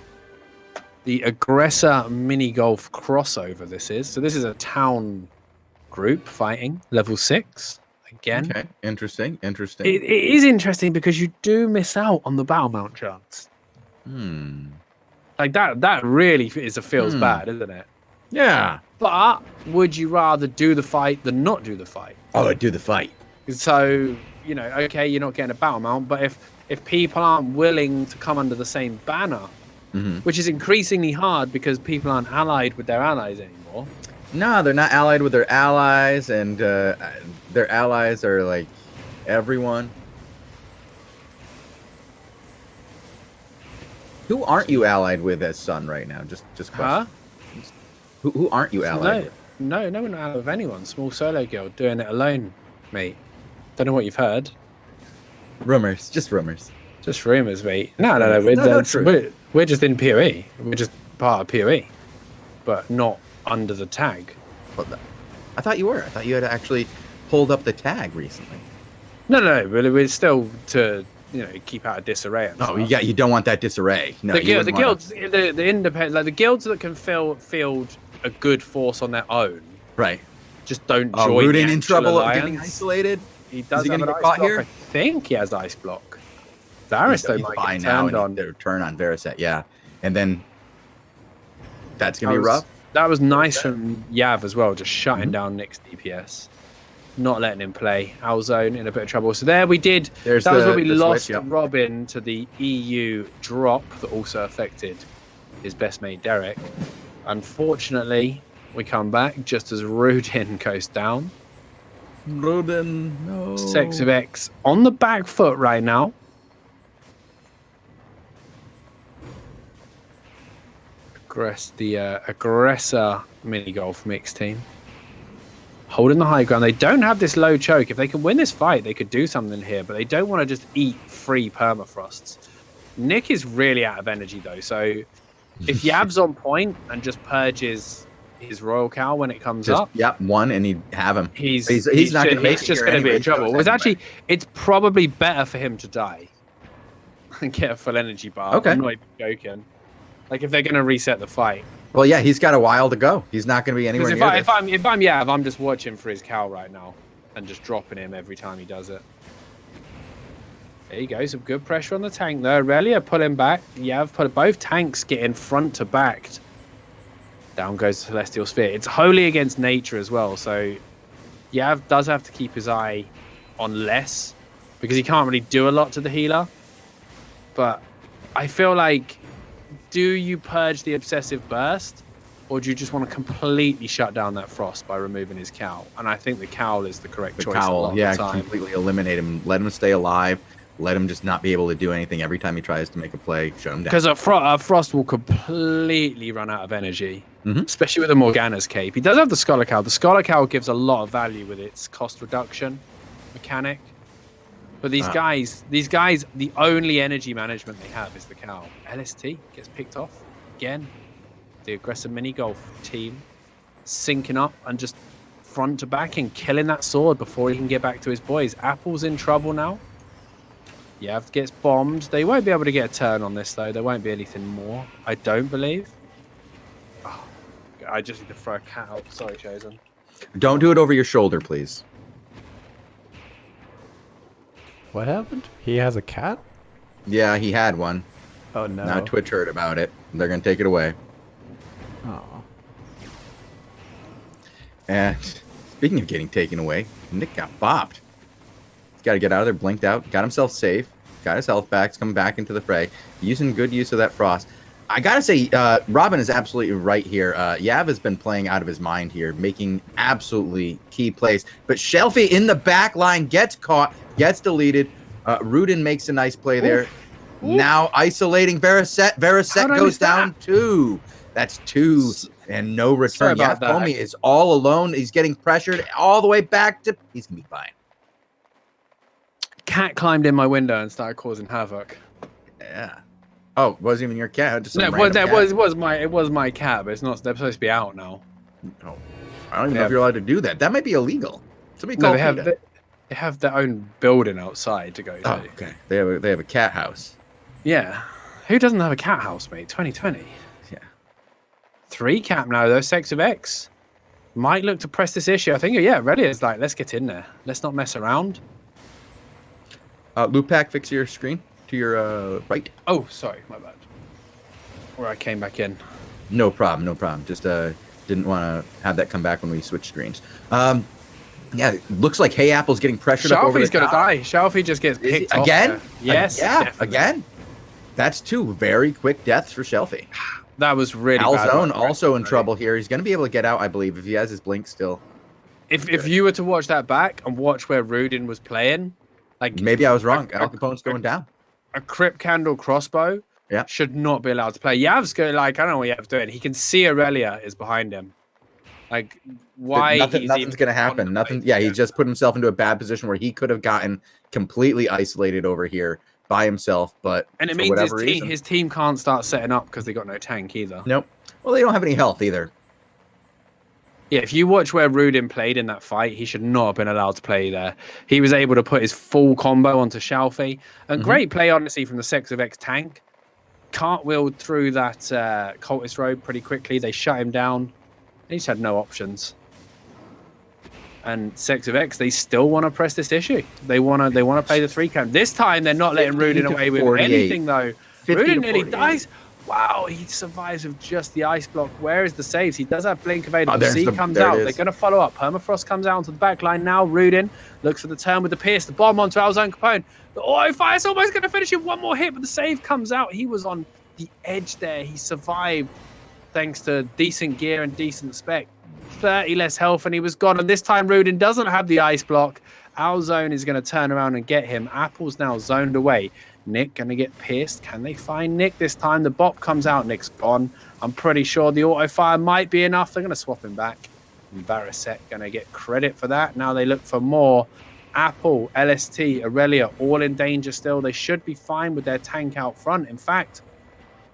The aggressor mini golf crossover this is. So this is a town group fighting level 6 again. Okay, interesting. It is interesting because you do miss out on the battle mount chance. Like that really feels bad, isn't it? Yeah. But would you rather do the fight than not do the fight? Oh, I'd do the fight. So, you know, okay, you're not getting a battle mount, but if people aren't willing to come under the same banner, which is increasingly hard because people aren't allied with their allies anymore. No, they're not allied with their allies, and their allies are like everyone. Who aren't you allied with as Sun right now? Just question. Who aren't you allied with? No, we're not allied with anyone. Small solo guild doing it alone, mate. Don't know what you've heard. Rumors, just rumors. Just rumors, mate. No. We're just in PoE. We're just part of PoE, but not under the tag. I thought you were. I thought you had actually pulled up the tag recently. No, but we're still to keep out of disarray. And stuff. You don't want that disarray. No, the guilds, the independent, like the guilds that can field a good force on their own, right? Just don't join. Rooting in trouble, alliance. getting isolated. He does have an ice block block. here? I think he has ice block. Varys though might get turned on. Turn on Veriset, yeah, and then that's gonna be rough. That was nice from Yav as well, just shutting down Nick's DPS, not letting him play. Alzone in a bit of trouble. So there we did. That was where we lost Robin to the EU drop that also affected his best mate Derek. Unfortunately, we come back just as Rudin goes down. Rudin, no. Sex of X on the back foot right now. The aggressor mini golf mix team holding the high ground. They don't have this low choke. If they can win this fight, they could do something here, but they don't want to just eat free permafrosts. Nick is really out of energy though, so if Yab's on point and just purges his Royal Cow when it comes up, one, and he'd have him. He's not going to make it. He's just going to be in trouble. It's probably better for him to die and get a full energy bar. Okay. I'm not even joking. Like, if they're going to reset the fight. Well, yeah, he's got a while to go. He's not going to be anywhere near this. If I'm Yav, I'm just watching for his cow right now and just dropping him every time he does it. There you go. Some good pressure on the tank there. Relia pulling back. Yav both tanks getting front to back. Down goes the Celestial Sphere. It's wholly against nature as well. So Yav does have to keep his eye on less because he can't really do a lot to the healer. But I feel like, do you purge the obsessive burst, or do you just want to completely shut down that frost by removing his cowl? And I think the cowl is the correct choice. Completely eliminate him, let him stay alive, let him just not be able to do anything every time he tries to make a play. Shut him down. Because a frost will completely run out of energy, especially with the Morgana's cape. He does have the Scholar Cowl. The Scholar Cowl gives a lot of value with its cost reduction mechanic. But these guys, the only energy management they have is the cow. LST gets picked off again. The aggressive mini golf team syncing up and just front to back and killing that sword before he can get back to his boys. Apple's in trouble now. Yav gets bombed. They won't be able to get a turn on this though. There won't be anything more, I don't believe. Oh, I just need to throw a cat out. Sorry, Shozen. Don't do it over your shoulder, please. What happened? He has a cat? Yeah, he had one. Oh, no. Now Twitch heard about it. They're going to take it away. Oh. And speaking of getting taken away, Nick got bopped. He's got to get out of there, blinked out, got himself safe, got his health back, coming back into the fray, using good use of that frost. I gotta say, Robin is absolutely right here. Yav has been playing out of his mind here, making absolutely key plays. But Shelfie in the back line gets caught, gets deleted. Rudin makes a nice play there. Now isolating Veriset. Veriset goes down 2. That's 2 and no return. Yav Comey is all alone. He's getting pressured all the way back to. He's gonna be fine. Cat climbed in my window and started causing havoc. Yeah. Oh, it wasn't even your cat. Just no, it was my cat, but it's not. They're supposed to be out now. Oh, I don't even know if you're allowed to do that. That might be illegal. Somebody call they have their own building outside to go to. Oh, okay. They have a cat house. Yeah. Who doesn't have a cat house, mate? 2020. Yeah. 3 cap now though. Sex of X might look to press this issue. I think. Yeah, really. It's like let's get in there. Let's not mess around. Lewpac, fix your screen. To your right. Oh, sorry, my bad. Where I came back in. No problem, no problem. Just didn't want to have that come back when we switch screens. Yeah, it looks like Hey Apple's getting pressured up over the top. Shelfie's gonna die. Shelfie just gets picked off again. There. Yes, yeah, definitely. again. That's 2 very quick deaths for Shelfie. That was really bad. Alzone also in trouble here. He's gonna be able to get out, I believe, if he has his blink still. If you were to watch that back and watch where Rudin was playing, like maybe I was wrong. Al Capone's going down. A Crypt Candle crossbow should not be allowed to play. Yav's going like, I don't know what Yav's doing. He can see Aurelia is behind him. Like, why? Nothing's going to happen. Nothing. Yeah, he just put himself into a bad position where he could have gotten completely isolated over here by himself. But it means his team can't start setting up because they got no tank either. Nope. Well, they don't have any health either. Yeah, if you watch where Rudin played in that fight, he should not have been allowed to play there. He was able to put his full combo onto Shelfie. And great play, honestly, from the Sex of X tank. Cartwheeled through that cultist robe pretty quickly. They shut him down. He just had no options. And Sex of X, they still want to press this issue. They want to play the 3 cam. This time, they're not letting Rudin away with anything, though. Rudin nearly dies. Wow, he survives with just the ice block. Where is the saves? He does have blink available. C comes out. They're going to follow up. Permafrost comes out onto the back line now. Rudin looks for the turn with the pierce. The bomb onto Alzone Capone. The auto fire is almost going to finish him. One more hit, but the save comes out. He was on the edge there. He survived thanks to decent gear and decent spec. 30 less health and he was gone. And this time Rudin doesn't have the ice block. Alzone is going to turn around and get him. Apple's now zoned away. Nick going to get pierced. Can they find Nick this time? The bop comes out. Nick's gone. I'm pretty sure the auto fire might be enough. They're going to swap him back. And Variset going to get credit for that. Now they look for more. Apple, LST, Aurelia, all in danger still. They should be fine with their tank out front. In fact,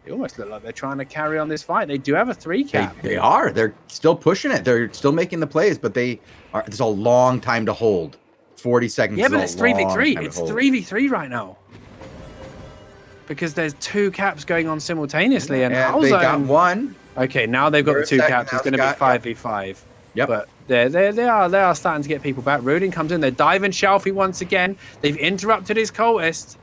they almost look like they're trying to carry on this fight. They do have a 3 cap. They are. They're still pushing it. They're still making the plays, but there's a long time to hold. 40 seconds. Yeah, but it's 3v3. It's 3v3 right now. Because there's 2 caps going on simultaneously, and they got 1. Okay, now they've got the 2 caps. It's going to be 5v5. Yep. But they are starting to get people back. Rudin comes in. They're diving Shelfie once again. They've interrupted his cultist,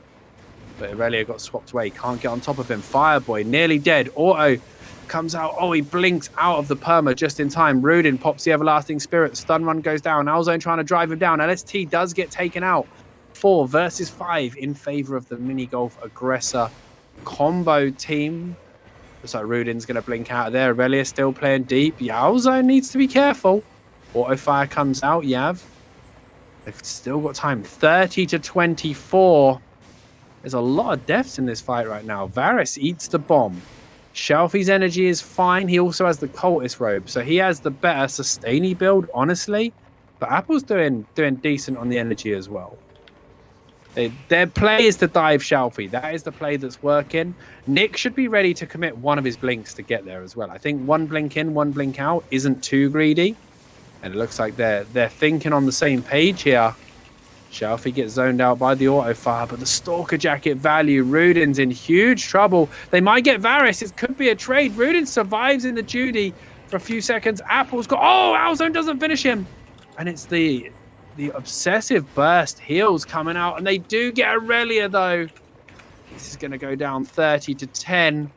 but Aurelia got swapped away. Can't get on top of him. Fireboy nearly dead. Auto comes out. Oh, he blinks out of the perma just in time. Rudin pops the Everlasting Spirit. Stun run goes down. Alzone trying to drive him down. LST does get taken out. 4 versus 5 in favor of the mini golf aggressor combo team. Looks like Rudin's going to blink out of there. Aurelia still playing deep. Alzone needs to be careful. Auto fire comes out. Yav. They've still got time. 30 to 24. There's a lot of deaths in this fight right now. Varys eats the bomb. Shelfie's energy is fine. He also has the cultist robe, so he has the better sustainy build, honestly. But Apple's doing decent on the energy as well. Their play is to dive Shelfie. That is the play that's working. Nick should be ready to commit one of his blinks to get there as well. I think 1 blink in, 1 blink out isn't too greedy. And it looks like they're thinking on the same page here. Shelfie gets zoned out by the auto fire, but the Stalker Jacket value. Rudin's in huge trouble. They might get Varys. It could be a trade. Rudin survives in the Judy for a few seconds. Apple's got... Oh, Alzone doesn't finish him. And it's the obsessive burst heals coming out, and they do get Aurelia though. This is going to go down 30 to 10.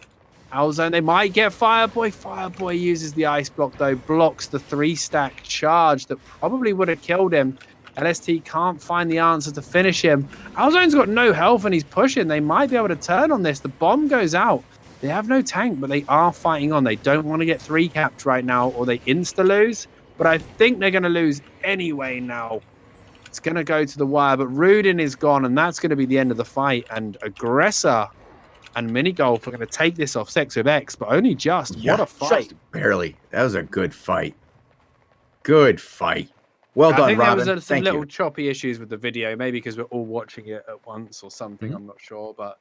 Alzone, they might get Fireboy. Fireboy uses the ice block though, blocks the 3-stack charge that probably would have killed him. LST can't find the answer to finish him. Alzone's got no health and he's pushing. They might be able to turn on this. The bomb goes out. They have no tank, but they are fighting on. They don't want to get 3 capped right now, or they insta-lose. But I think they're going to lose anyway now. It's going to go to the wire, but Rudin is gone, and that's going to be the end of the fight. And Aggressor and Minigolf are going to take this off Sex with X, but only just. Yeah, what a fight. Just barely. That was a good fight. Good fight. Well done, Robin. There was some little choppy issues with the video, maybe because we're all watching it at once or something. I'm not sure, but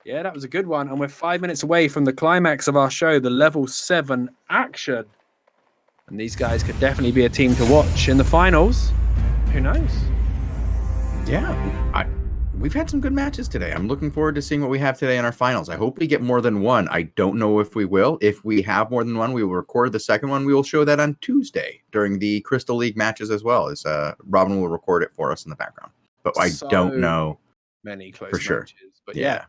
yeah, that was a good one. And we're 5 minutes away from the climax of our show, the level 7 action. And these guys could definitely be a team to watch in the finals. Who knows? Yeah, we've had some good matches today. I'm looking forward to seeing what we have today in our finals. I hope we get more than one. I don't know if we will. If we have more than one, we will record the second one. We will show that on Tuesday during the Crystal League matches as well. As Robin will record it for us in the background. But I don't know many close for sure. Matches. But yeah,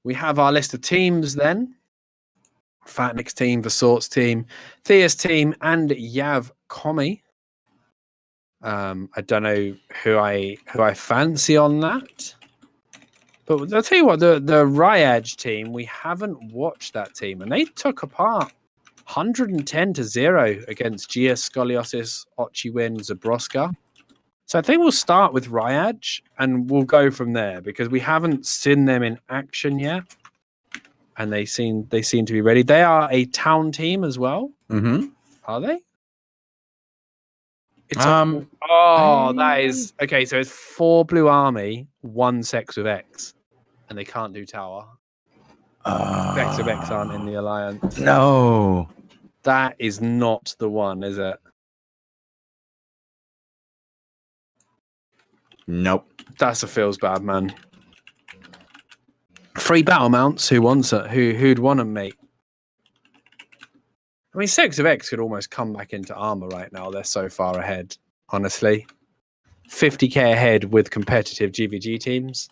we have our list of teams then. Fatnick's team, Vasort's team, Thea's team, and Yav Komi. I don't know who I fancy on that. But I'll tell you what, the Ryaj team, we haven't watched that team, and they took apart 110-0 against Gia, Scoliosis, Ochiwin, Zabroska. So I think we'll start with Ryaj, and we'll go from there, because we haven't seen them in action yet, and they seem to be ready. They are a town team as well. Are they? That is okay. So it's 4 Blue Army, 1 Sex with X, and they can't do tower. Sex with X aren't in the alliance. No, that is not the one, is it? Nope. That's a feels bad, man. 3 battle mounts. Who wants it? Who'd want them, mate? I mean, Sex of X could almost come back into armor right now. They're so far ahead, honestly. 50k ahead with competitive GVG teams.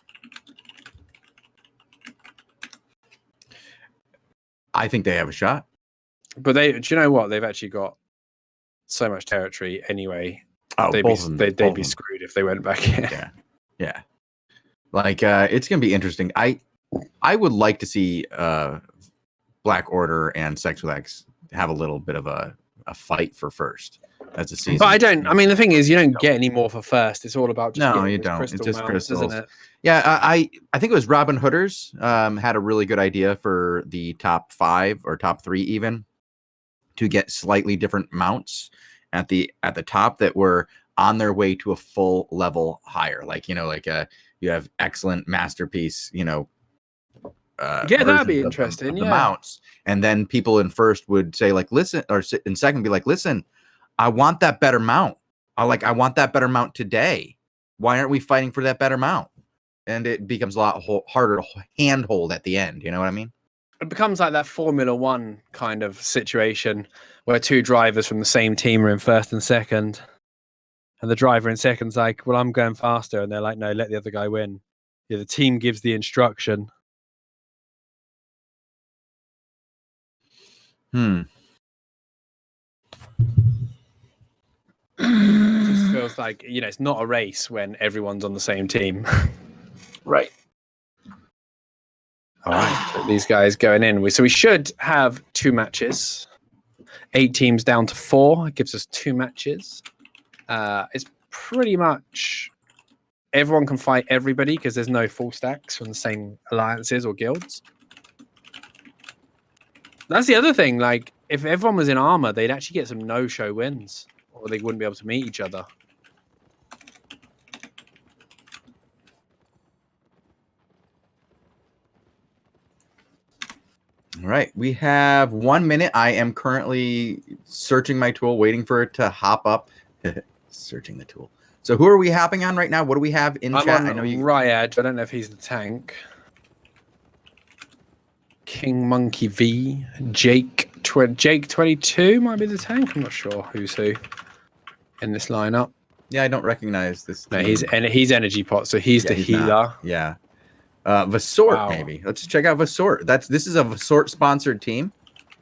I think they have a shot. But do you know what? They've actually got so much territory anyway. Oh, they'd be screwed if they went back in. Yeah. Like, it's going to be interesting. I would like to see Black Order and Sex with X have a little bit of a fight for first as a season. But I mean, the thing is, you don't get any more for first. It's all about just you don't. It's just crystals, isn't it? Yeah, I think it was Robin Hooders had a really good idea for the top 5 or top 3 even to get slightly different mounts at the top that were on their way to a full level higher. Like, you have excellent masterpiece, that'd be interesting. The mounts, and then people in first would say, like, listen, or in second be like, listen, I want that better mount. I want that better mount today. Why aren't we fighting for that better mount? And it becomes a lot harder to handhold at the end. You know what I mean? It becomes like that Formula One kind of situation where 2 drivers from the same team are in first and second, and the driver in second's like, well, I'm going faster, and they're like, no, let the other guy win. Yeah, the team gives the instruction. It just feels like, it's not a race when everyone's on the same team. Right. All right. So these guys going in. So we should have 2 matches. 8 teams down to 4. It gives us 2 matches. It's pretty much everyone can fight everybody because there's no full stacks from the same alliances or guilds. That's the other thing. Like, if everyone was in armor, they'd actually get some no-show wins, or they wouldn't be able to meet each other. All right, we have 1 minute. I am currently searching my tool, waiting for it to hop up. Searching the tool. So who are we hopping on right now? What do we have in chat? I know Ryad. I don't know if he's the tank. King Monkey V. Jake 22 might be the tank. I'm not sure who's who in this lineup. Yeah, I don't recognize this. No, he's Energy Pot, so he's the healer. Not. Yeah. Vasort, maybe. Let's check out Vasort. This is a Vasort sponsored team.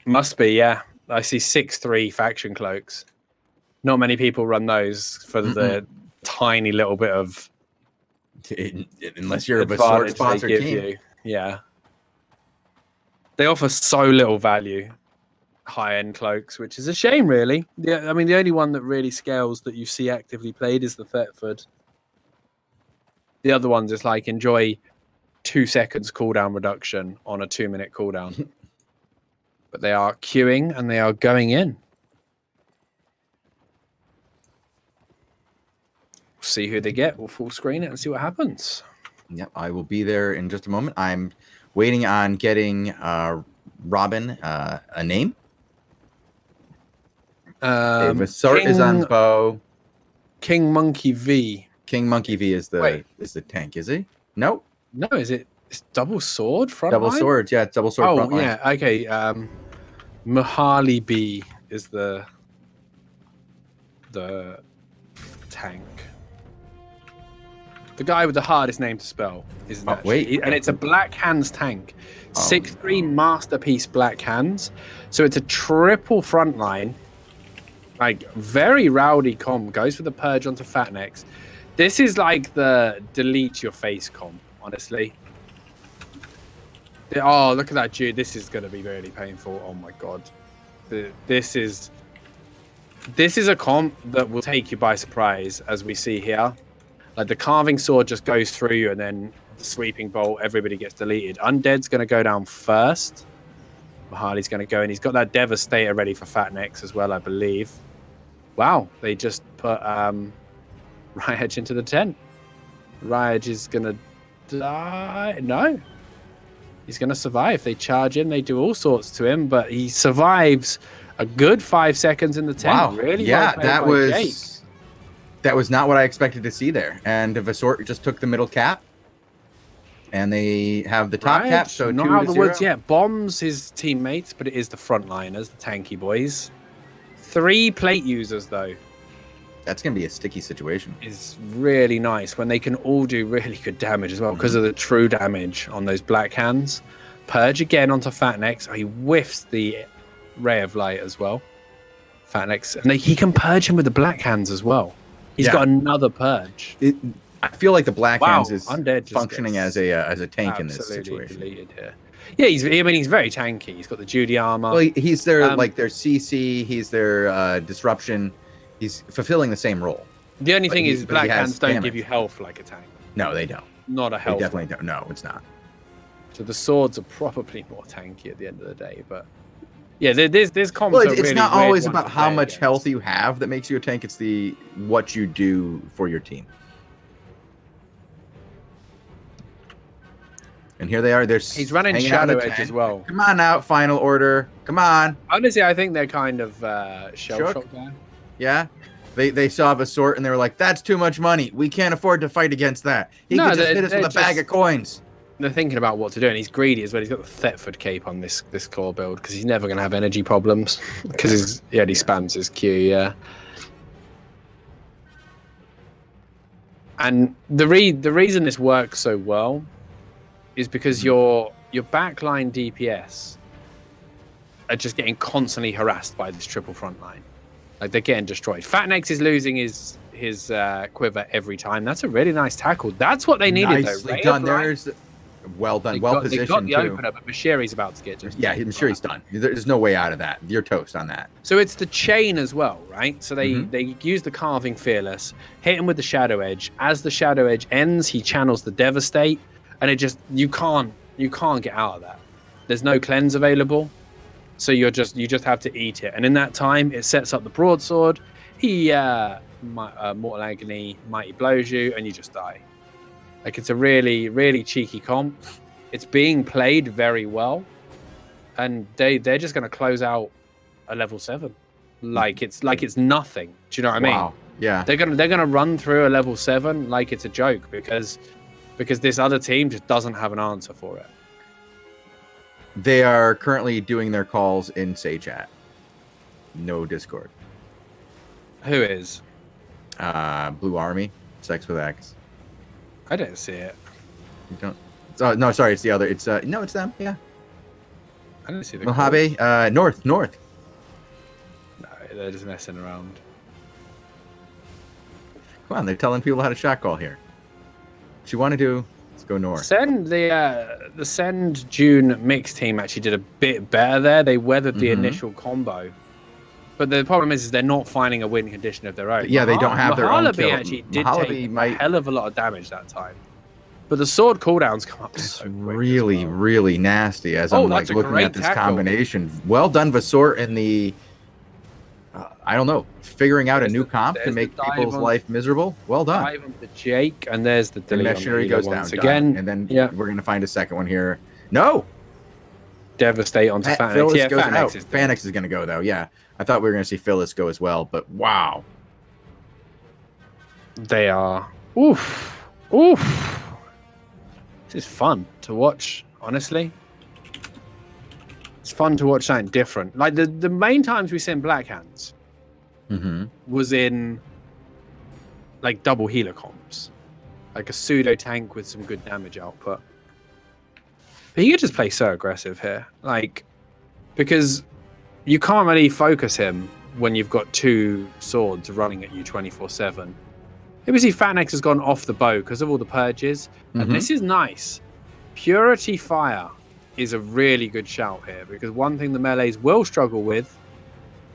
Must be, yeah. I see 6-3 faction cloaks. Not many people run those for the tiny little bit of unless you're a Vasort sponsored team. Yeah. They offer so little value, high-end cloaks, which is a shame, really. Yeah, I mean, the only one that really scales that you see actively played is the Thetford. The other ones is like enjoy 2 seconds cooldown reduction on a 2-minute cooldown. But they are queuing and they are going in. See who they get. We'll full screen it and see what happens. Yep, I will be there in just a moment. I'm waiting on getting Robin a name. Vasort is on bow. King Monkey V. King Monkey V is the tank, is he? Nope. No, is it? It's double sword front double line? Swords, yeah, it's double sword front line. Yeah, okay. Mahali B is the tank. The guy with the hardest name to spell is that. And it's a Black Hands tank. 6-3 masterpiece Black Hands. So it's a triple frontline. Like very rowdy comp. Goes for the purge onto Fatnex. This is like the delete your face comp, honestly. Oh, look at that, dude. This is going to be really painful. Oh my god. This is a comp that will take you by surprise, as we see here. Like the carving sword just goes through you, and then the sweeping bolt, everybody gets deleted. Undead's going to go down first. Mahali's going to go in. He's got that Devastator ready for Fatnex as well, I believe. Wow, they just put Ryedge into the tent. Ryedge is going to die. No. He's going to survive. They charge him. They do all sorts to him, but he survives a good 5 seconds in the tent. Wow. Really? Yeah, well that was not what I expected to see there. And Vasort just took the middle cap. And they have the top cap, so not out of the woods yet. Bombs his teammates, but it is the frontliners, the tanky boys. 3 plate users, though. That's going to be a sticky situation. Is really nice when they can all do really good damage as well because of the true damage on those Black Hands. Purge again onto Fatnex. He whiffs the Ray of Light as well. Fatnex, and he can purge him with the Black Hands as well. He's got another purge. I feel like the Black Hands is Undead functioning as a tank in this situation. Deleted here. Yeah, he's very tanky. He's got the Judy armor. Well, he's their their CC. He's their disruption. He's fulfilling the same role. The only thing is Black Hands don't give you health like a tank. No, they don't. Not a health. They definitely don't. No, it's not. So the swords are probably more tanky at the end of the day, but yeah, there's combos. Well, it's not always about how much health you have that makes you a tank. It's what you do for your team. And here they are. He's running Shadow Edge as well. Come on out, Final Order. Come on. Honestly, I think they're kind of shell-shocked there. Yeah. They saw Vasort and they were like, that's too much money. We can't afford to fight against that. He could just hit us with a bag of coins. They're thinking about what to do, and he's greedy as well. He's got the Thetford cape on this claw build because he's never going to have energy problems because he spams his Q, yeah. And the reason this works so well is because your backline DPS are just getting constantly harassed by this triple front line. Like they're getting destroyed. Fatnex is losing his quiver every time. That's a really nice tackle. That's what they needed, Nicely done. There's well done, positioned. They got the opener, but Mashiri's about to get just. Yeah, Mashiri's done. There's no way out of that. You're toast on that. So it's the chain as well, right? So they use the carving fearless, hit him with the Shadow Edge. As the Shadow Edge ends, he channels the Devastate, and it just you can't get out of that. There's no cleanse available, so you just have to eat it. And in that time, it sets up the broadsword. He Mortal Agony, Mighty blows you, and you just die. Like it's a really, really cheeky comp. It's being played very well, and they're just going to close out a level 7, like it's nothing. Do you know what I mean? Wow. Yeah. They're gonna run through a level 7 like it's a joke because this other team just doesn't have an answer for it. They are currently doing their calls in Say Chat. No Discord. Who is? Blue Army. Sex with X. I don't see it. You don't? Oh, no, sorry, it's the other. It's no, it's them. Yeah. I don't see the. Mojave. North. No, they're just messing around. Come on, they're telling people how to shot call here. What you want to do is go north. The Send June mix team actually did a bit better there. They weathered the initial combo. But the problem is they're not finding a win condition of their own. Yeah, they don't have their own kill. Actually did take a hell of a lot of damage that time. But the sword cooldowns come up so quick. Really, really nasty as I'm like looking at this combination. Well done, Vasort, in the, I don't know, figuring out a new comp to make people's life miserable. Well done. Dive on the Jake, and there's the delete. And Meshuri goes down again. And then we're going to find a second one here. No! Devastate onto Phanex. Phyllis goes out. Phanex is going to go, though, yeah. I thought we were going to see Phyllis go as well, but wow. They are. Oof. Oof. This is fun to watch, honestly. It's fun to watch something different. Like, the main times we seen Black Hands was in, like, double healer comps. Like a pseudo tank with some good damage output. But he could just play so aggressive here. Like, because you can't really focus him when you've got two swords running at you 24/7. Obviously, Phanex has gone off the bow because of all the purges. And this is nice. Purity Fire is a really good shout here because one thing the melees will struggle with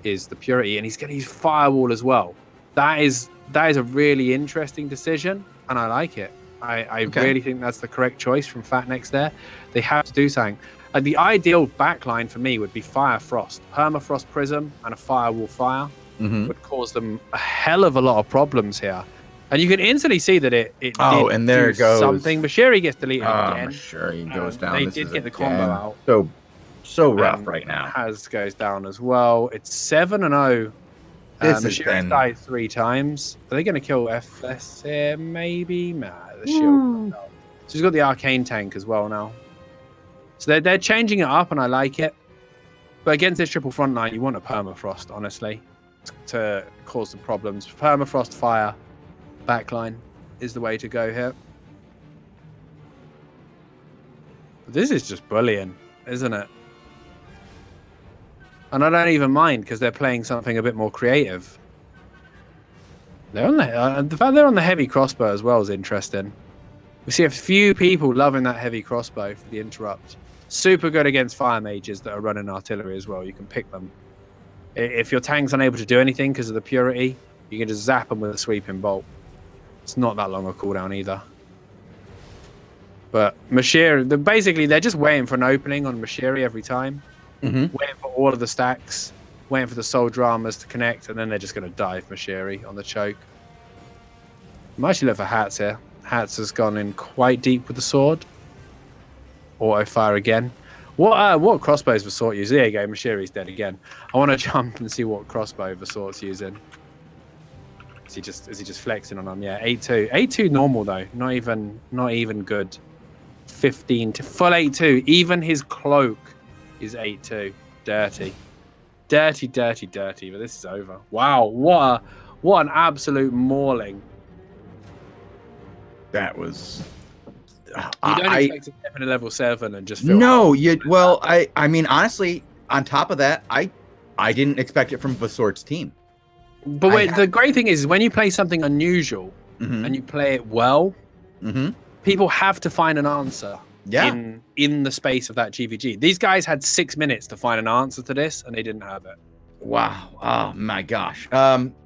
is the Purity, and he's going to use Firewall as well. That is a really interesting decision, and I like it. I really think that's the correct choice from Phanex there. They have to do something. The ideal backline for me would be Fire Frost. Permafrost Prism and a Firewall Fire would cause them a hell of a lot of problems here. And you can instantly see that it did and there it goes. Something. Mashiri gets deleted again. Mashiri goes down. They did get the combo out. So rough right now. Has goes down as well. It's 7-0. Mashiri's died 3 times. Are they going to kill FS here? Maybe. Nah, the shield. So he's got the arcane tank as well now. So they're changing it up, and I like it. But against this triple front line, you want a permafrost, honestly, to cause some problems. Permafrost fire backline is the way to go here. This is just bullying, isn't it? And I don't even mind because they're playing something a bit more creative. They're on the fact they're on the heavy crossbow as well is interesting. We see a few people loving that heavy crossbow for the interrupt. Super good against fire mages that are running artillery as well. You can pick them. If your tank's unable to do anything because of the purity, you can just zap them with a sweeping bolt. It's not that long a cooldown either. But Mashiri, basically, they're just waiting for an opening on Mashiri every time. Waiting for all of the stacks, waiting for the soul dramas to connect, and then they're just going to dive Mashiri on the choke. I'm actually looking for Hats here. Hats has gone in quite deep with the sword. Auto fire again. What crossbows Vasort use? There you go, Mashiri's dead again. I want to jump and see what crossbow Vasort's using. Is he just flexing on them? Yeah, 8-2. 8-2 normal though. Not even good. 15 to full 8-2. Even his cloak is 8-2. Dirty. Dirty. But this is over. Wow, what an absolute mauling. That was. You don't expect to step into level 7 and just feel. No, I mean, honestly, on top of that, I didn't expect it from Vasort's team. But wait, the great thing is when you play something unusual and you play it well, people have to find an answer in the space of that GVG. These guys had 6 minutes to find an answer to this, and they didn't have it. Wow. Oh, my gosh.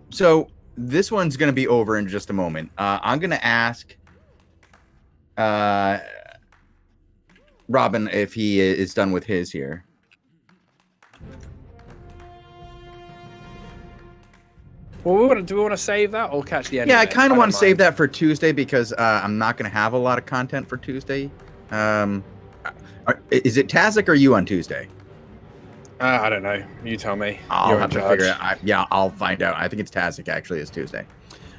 So this one's going to be over in just a moment. I'm going to ask Robin if he is done with his here. Well, do we want to save that or catch the end? Yeah, I kind of want to save that for Tuesday because I'm not going to have a lot of content for Tuesday. Is it Tazik or you on Tuesday? I don't know. You tell me. I'll have to figure it out. Yeah, I'll find out. I think it's Tazik actually. It's Tuesday.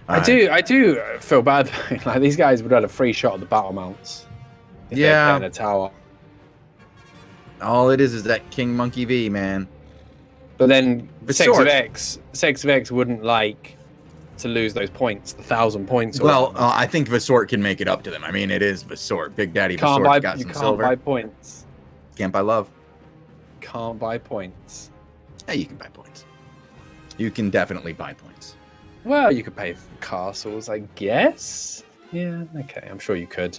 I do feel bad. Like these guys would have had a free shot at the battle mounts. If they're playing a tower. All it is that King Monkey V, man. But then Sex of X wouldn't like to lose those points, the 1,000 points. Well, I think Vasort can make it up to them. I mean, it is Vasort. Big Daddy Vasort's got some silver. You can't buy points. Can't buy love. Can't buy points. Yeah, you can buy points. You can definitely buy points. Well, you could pay for castles, I guess. Yeah, okay, I'm sure you could.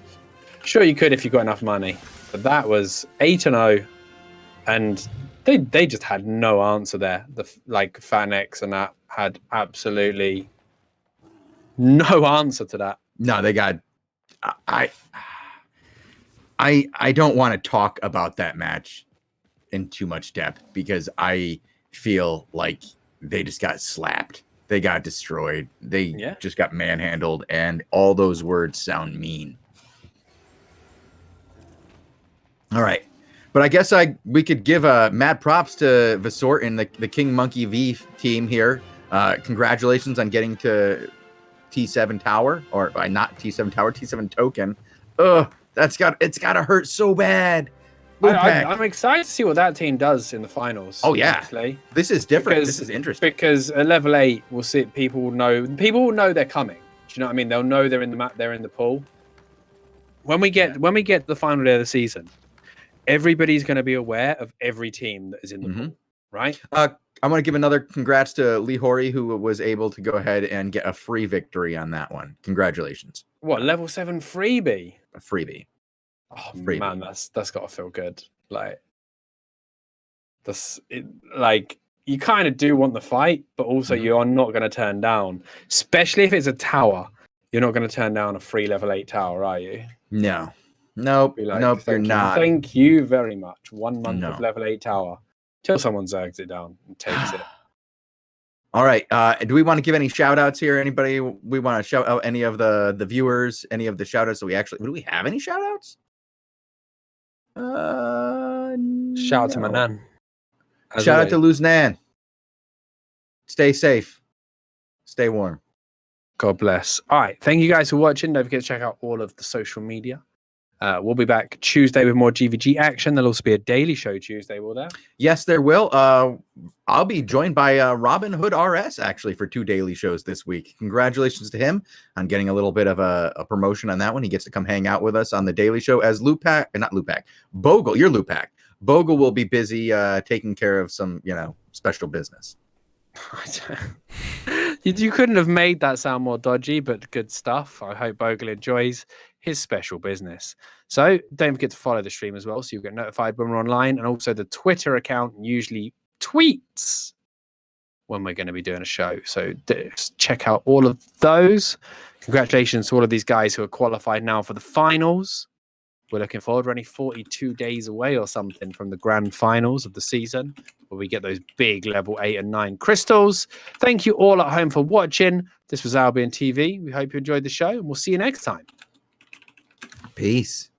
Sure, you could if you got enough money, but that was 8-0, and they just had no answer there. Like FanX and that had absolutely no answer to that. No, they got. I don't want to talk about that match in too much depth because I feel like they just got slapped. They got destroyed. They just got manhandled, and all those words sound mean. All right. But I guess we could give mad props to Visort and the King Monkey V team here. Congratulations on getting to T7 Tower, or not T7 Tower, T7 Token. Ugh, it's got to hurt so bad. I'm excited to see what that team does in the finals. Oh yeah, actually. This is different. This is interesting because at level 8, we'll see people will know they're coming. Do you know what I mean? They'll know they're in the map. They're in the pool. When we get to the final day of the season, everybody's going to be aware of every team that is in the pool, right? I want to give another congrats to Lee Hori, who was able to go ahead and get a free victory on that one. Congratulations. What, level 7 freebie? A freebie. Oh man, that's got to feel good. Like like you kind of do want the fight, but also you are not going to turn down, especially if it's a tower. You're not going to turn down a free level 8 tower, are you? No. Nope. Nope, you're not. Thank you very much. 1 month of level 8 tower till someone zergs it down and takes it. All right. Do we want to give any shout outs here? Anybody we want to shout out? Any of the viewers? Any of the shout outs that do we have any shout outs? Shout out to my nan. Shout out to Luz Nan. Stay safe. Stay warm. God bless. All right. Thank you guys for watching. Don't forget to check out all of the social media. We'll be back Tuesday with more GVG action. There'll also be a daily show Tuesday, will there? Yes, there will. I'll be joined by Robin Hood RS, actually, for 2 daily shows this week. Congratulations to him on getting a little bit of a promotion on that one. He gets to come hang out with us on the daily show as Lewpac, not Lewpac, Bogul. You're Lewpac. Bogul will be busy taking care of some, special business. You couldn't have made that sound more dodgy, but good stuff. I hope Bogul enjoys his special business. So don't forget to follow the stream as well, so you'll get notified when we're online, and also the Twitter account usually tweets when we're going to be doing a show. So check out all of those. Congratulations to all of these guys who are qualified now for the finals. We're looking forward. We're only 42 days away or something from the grand finals of the season, where we get those big level 8 and 9 crystals. Thank you all at home for watching. This was Albion TV. We hope you enjoyed the show, and we'll see you next time. Peace.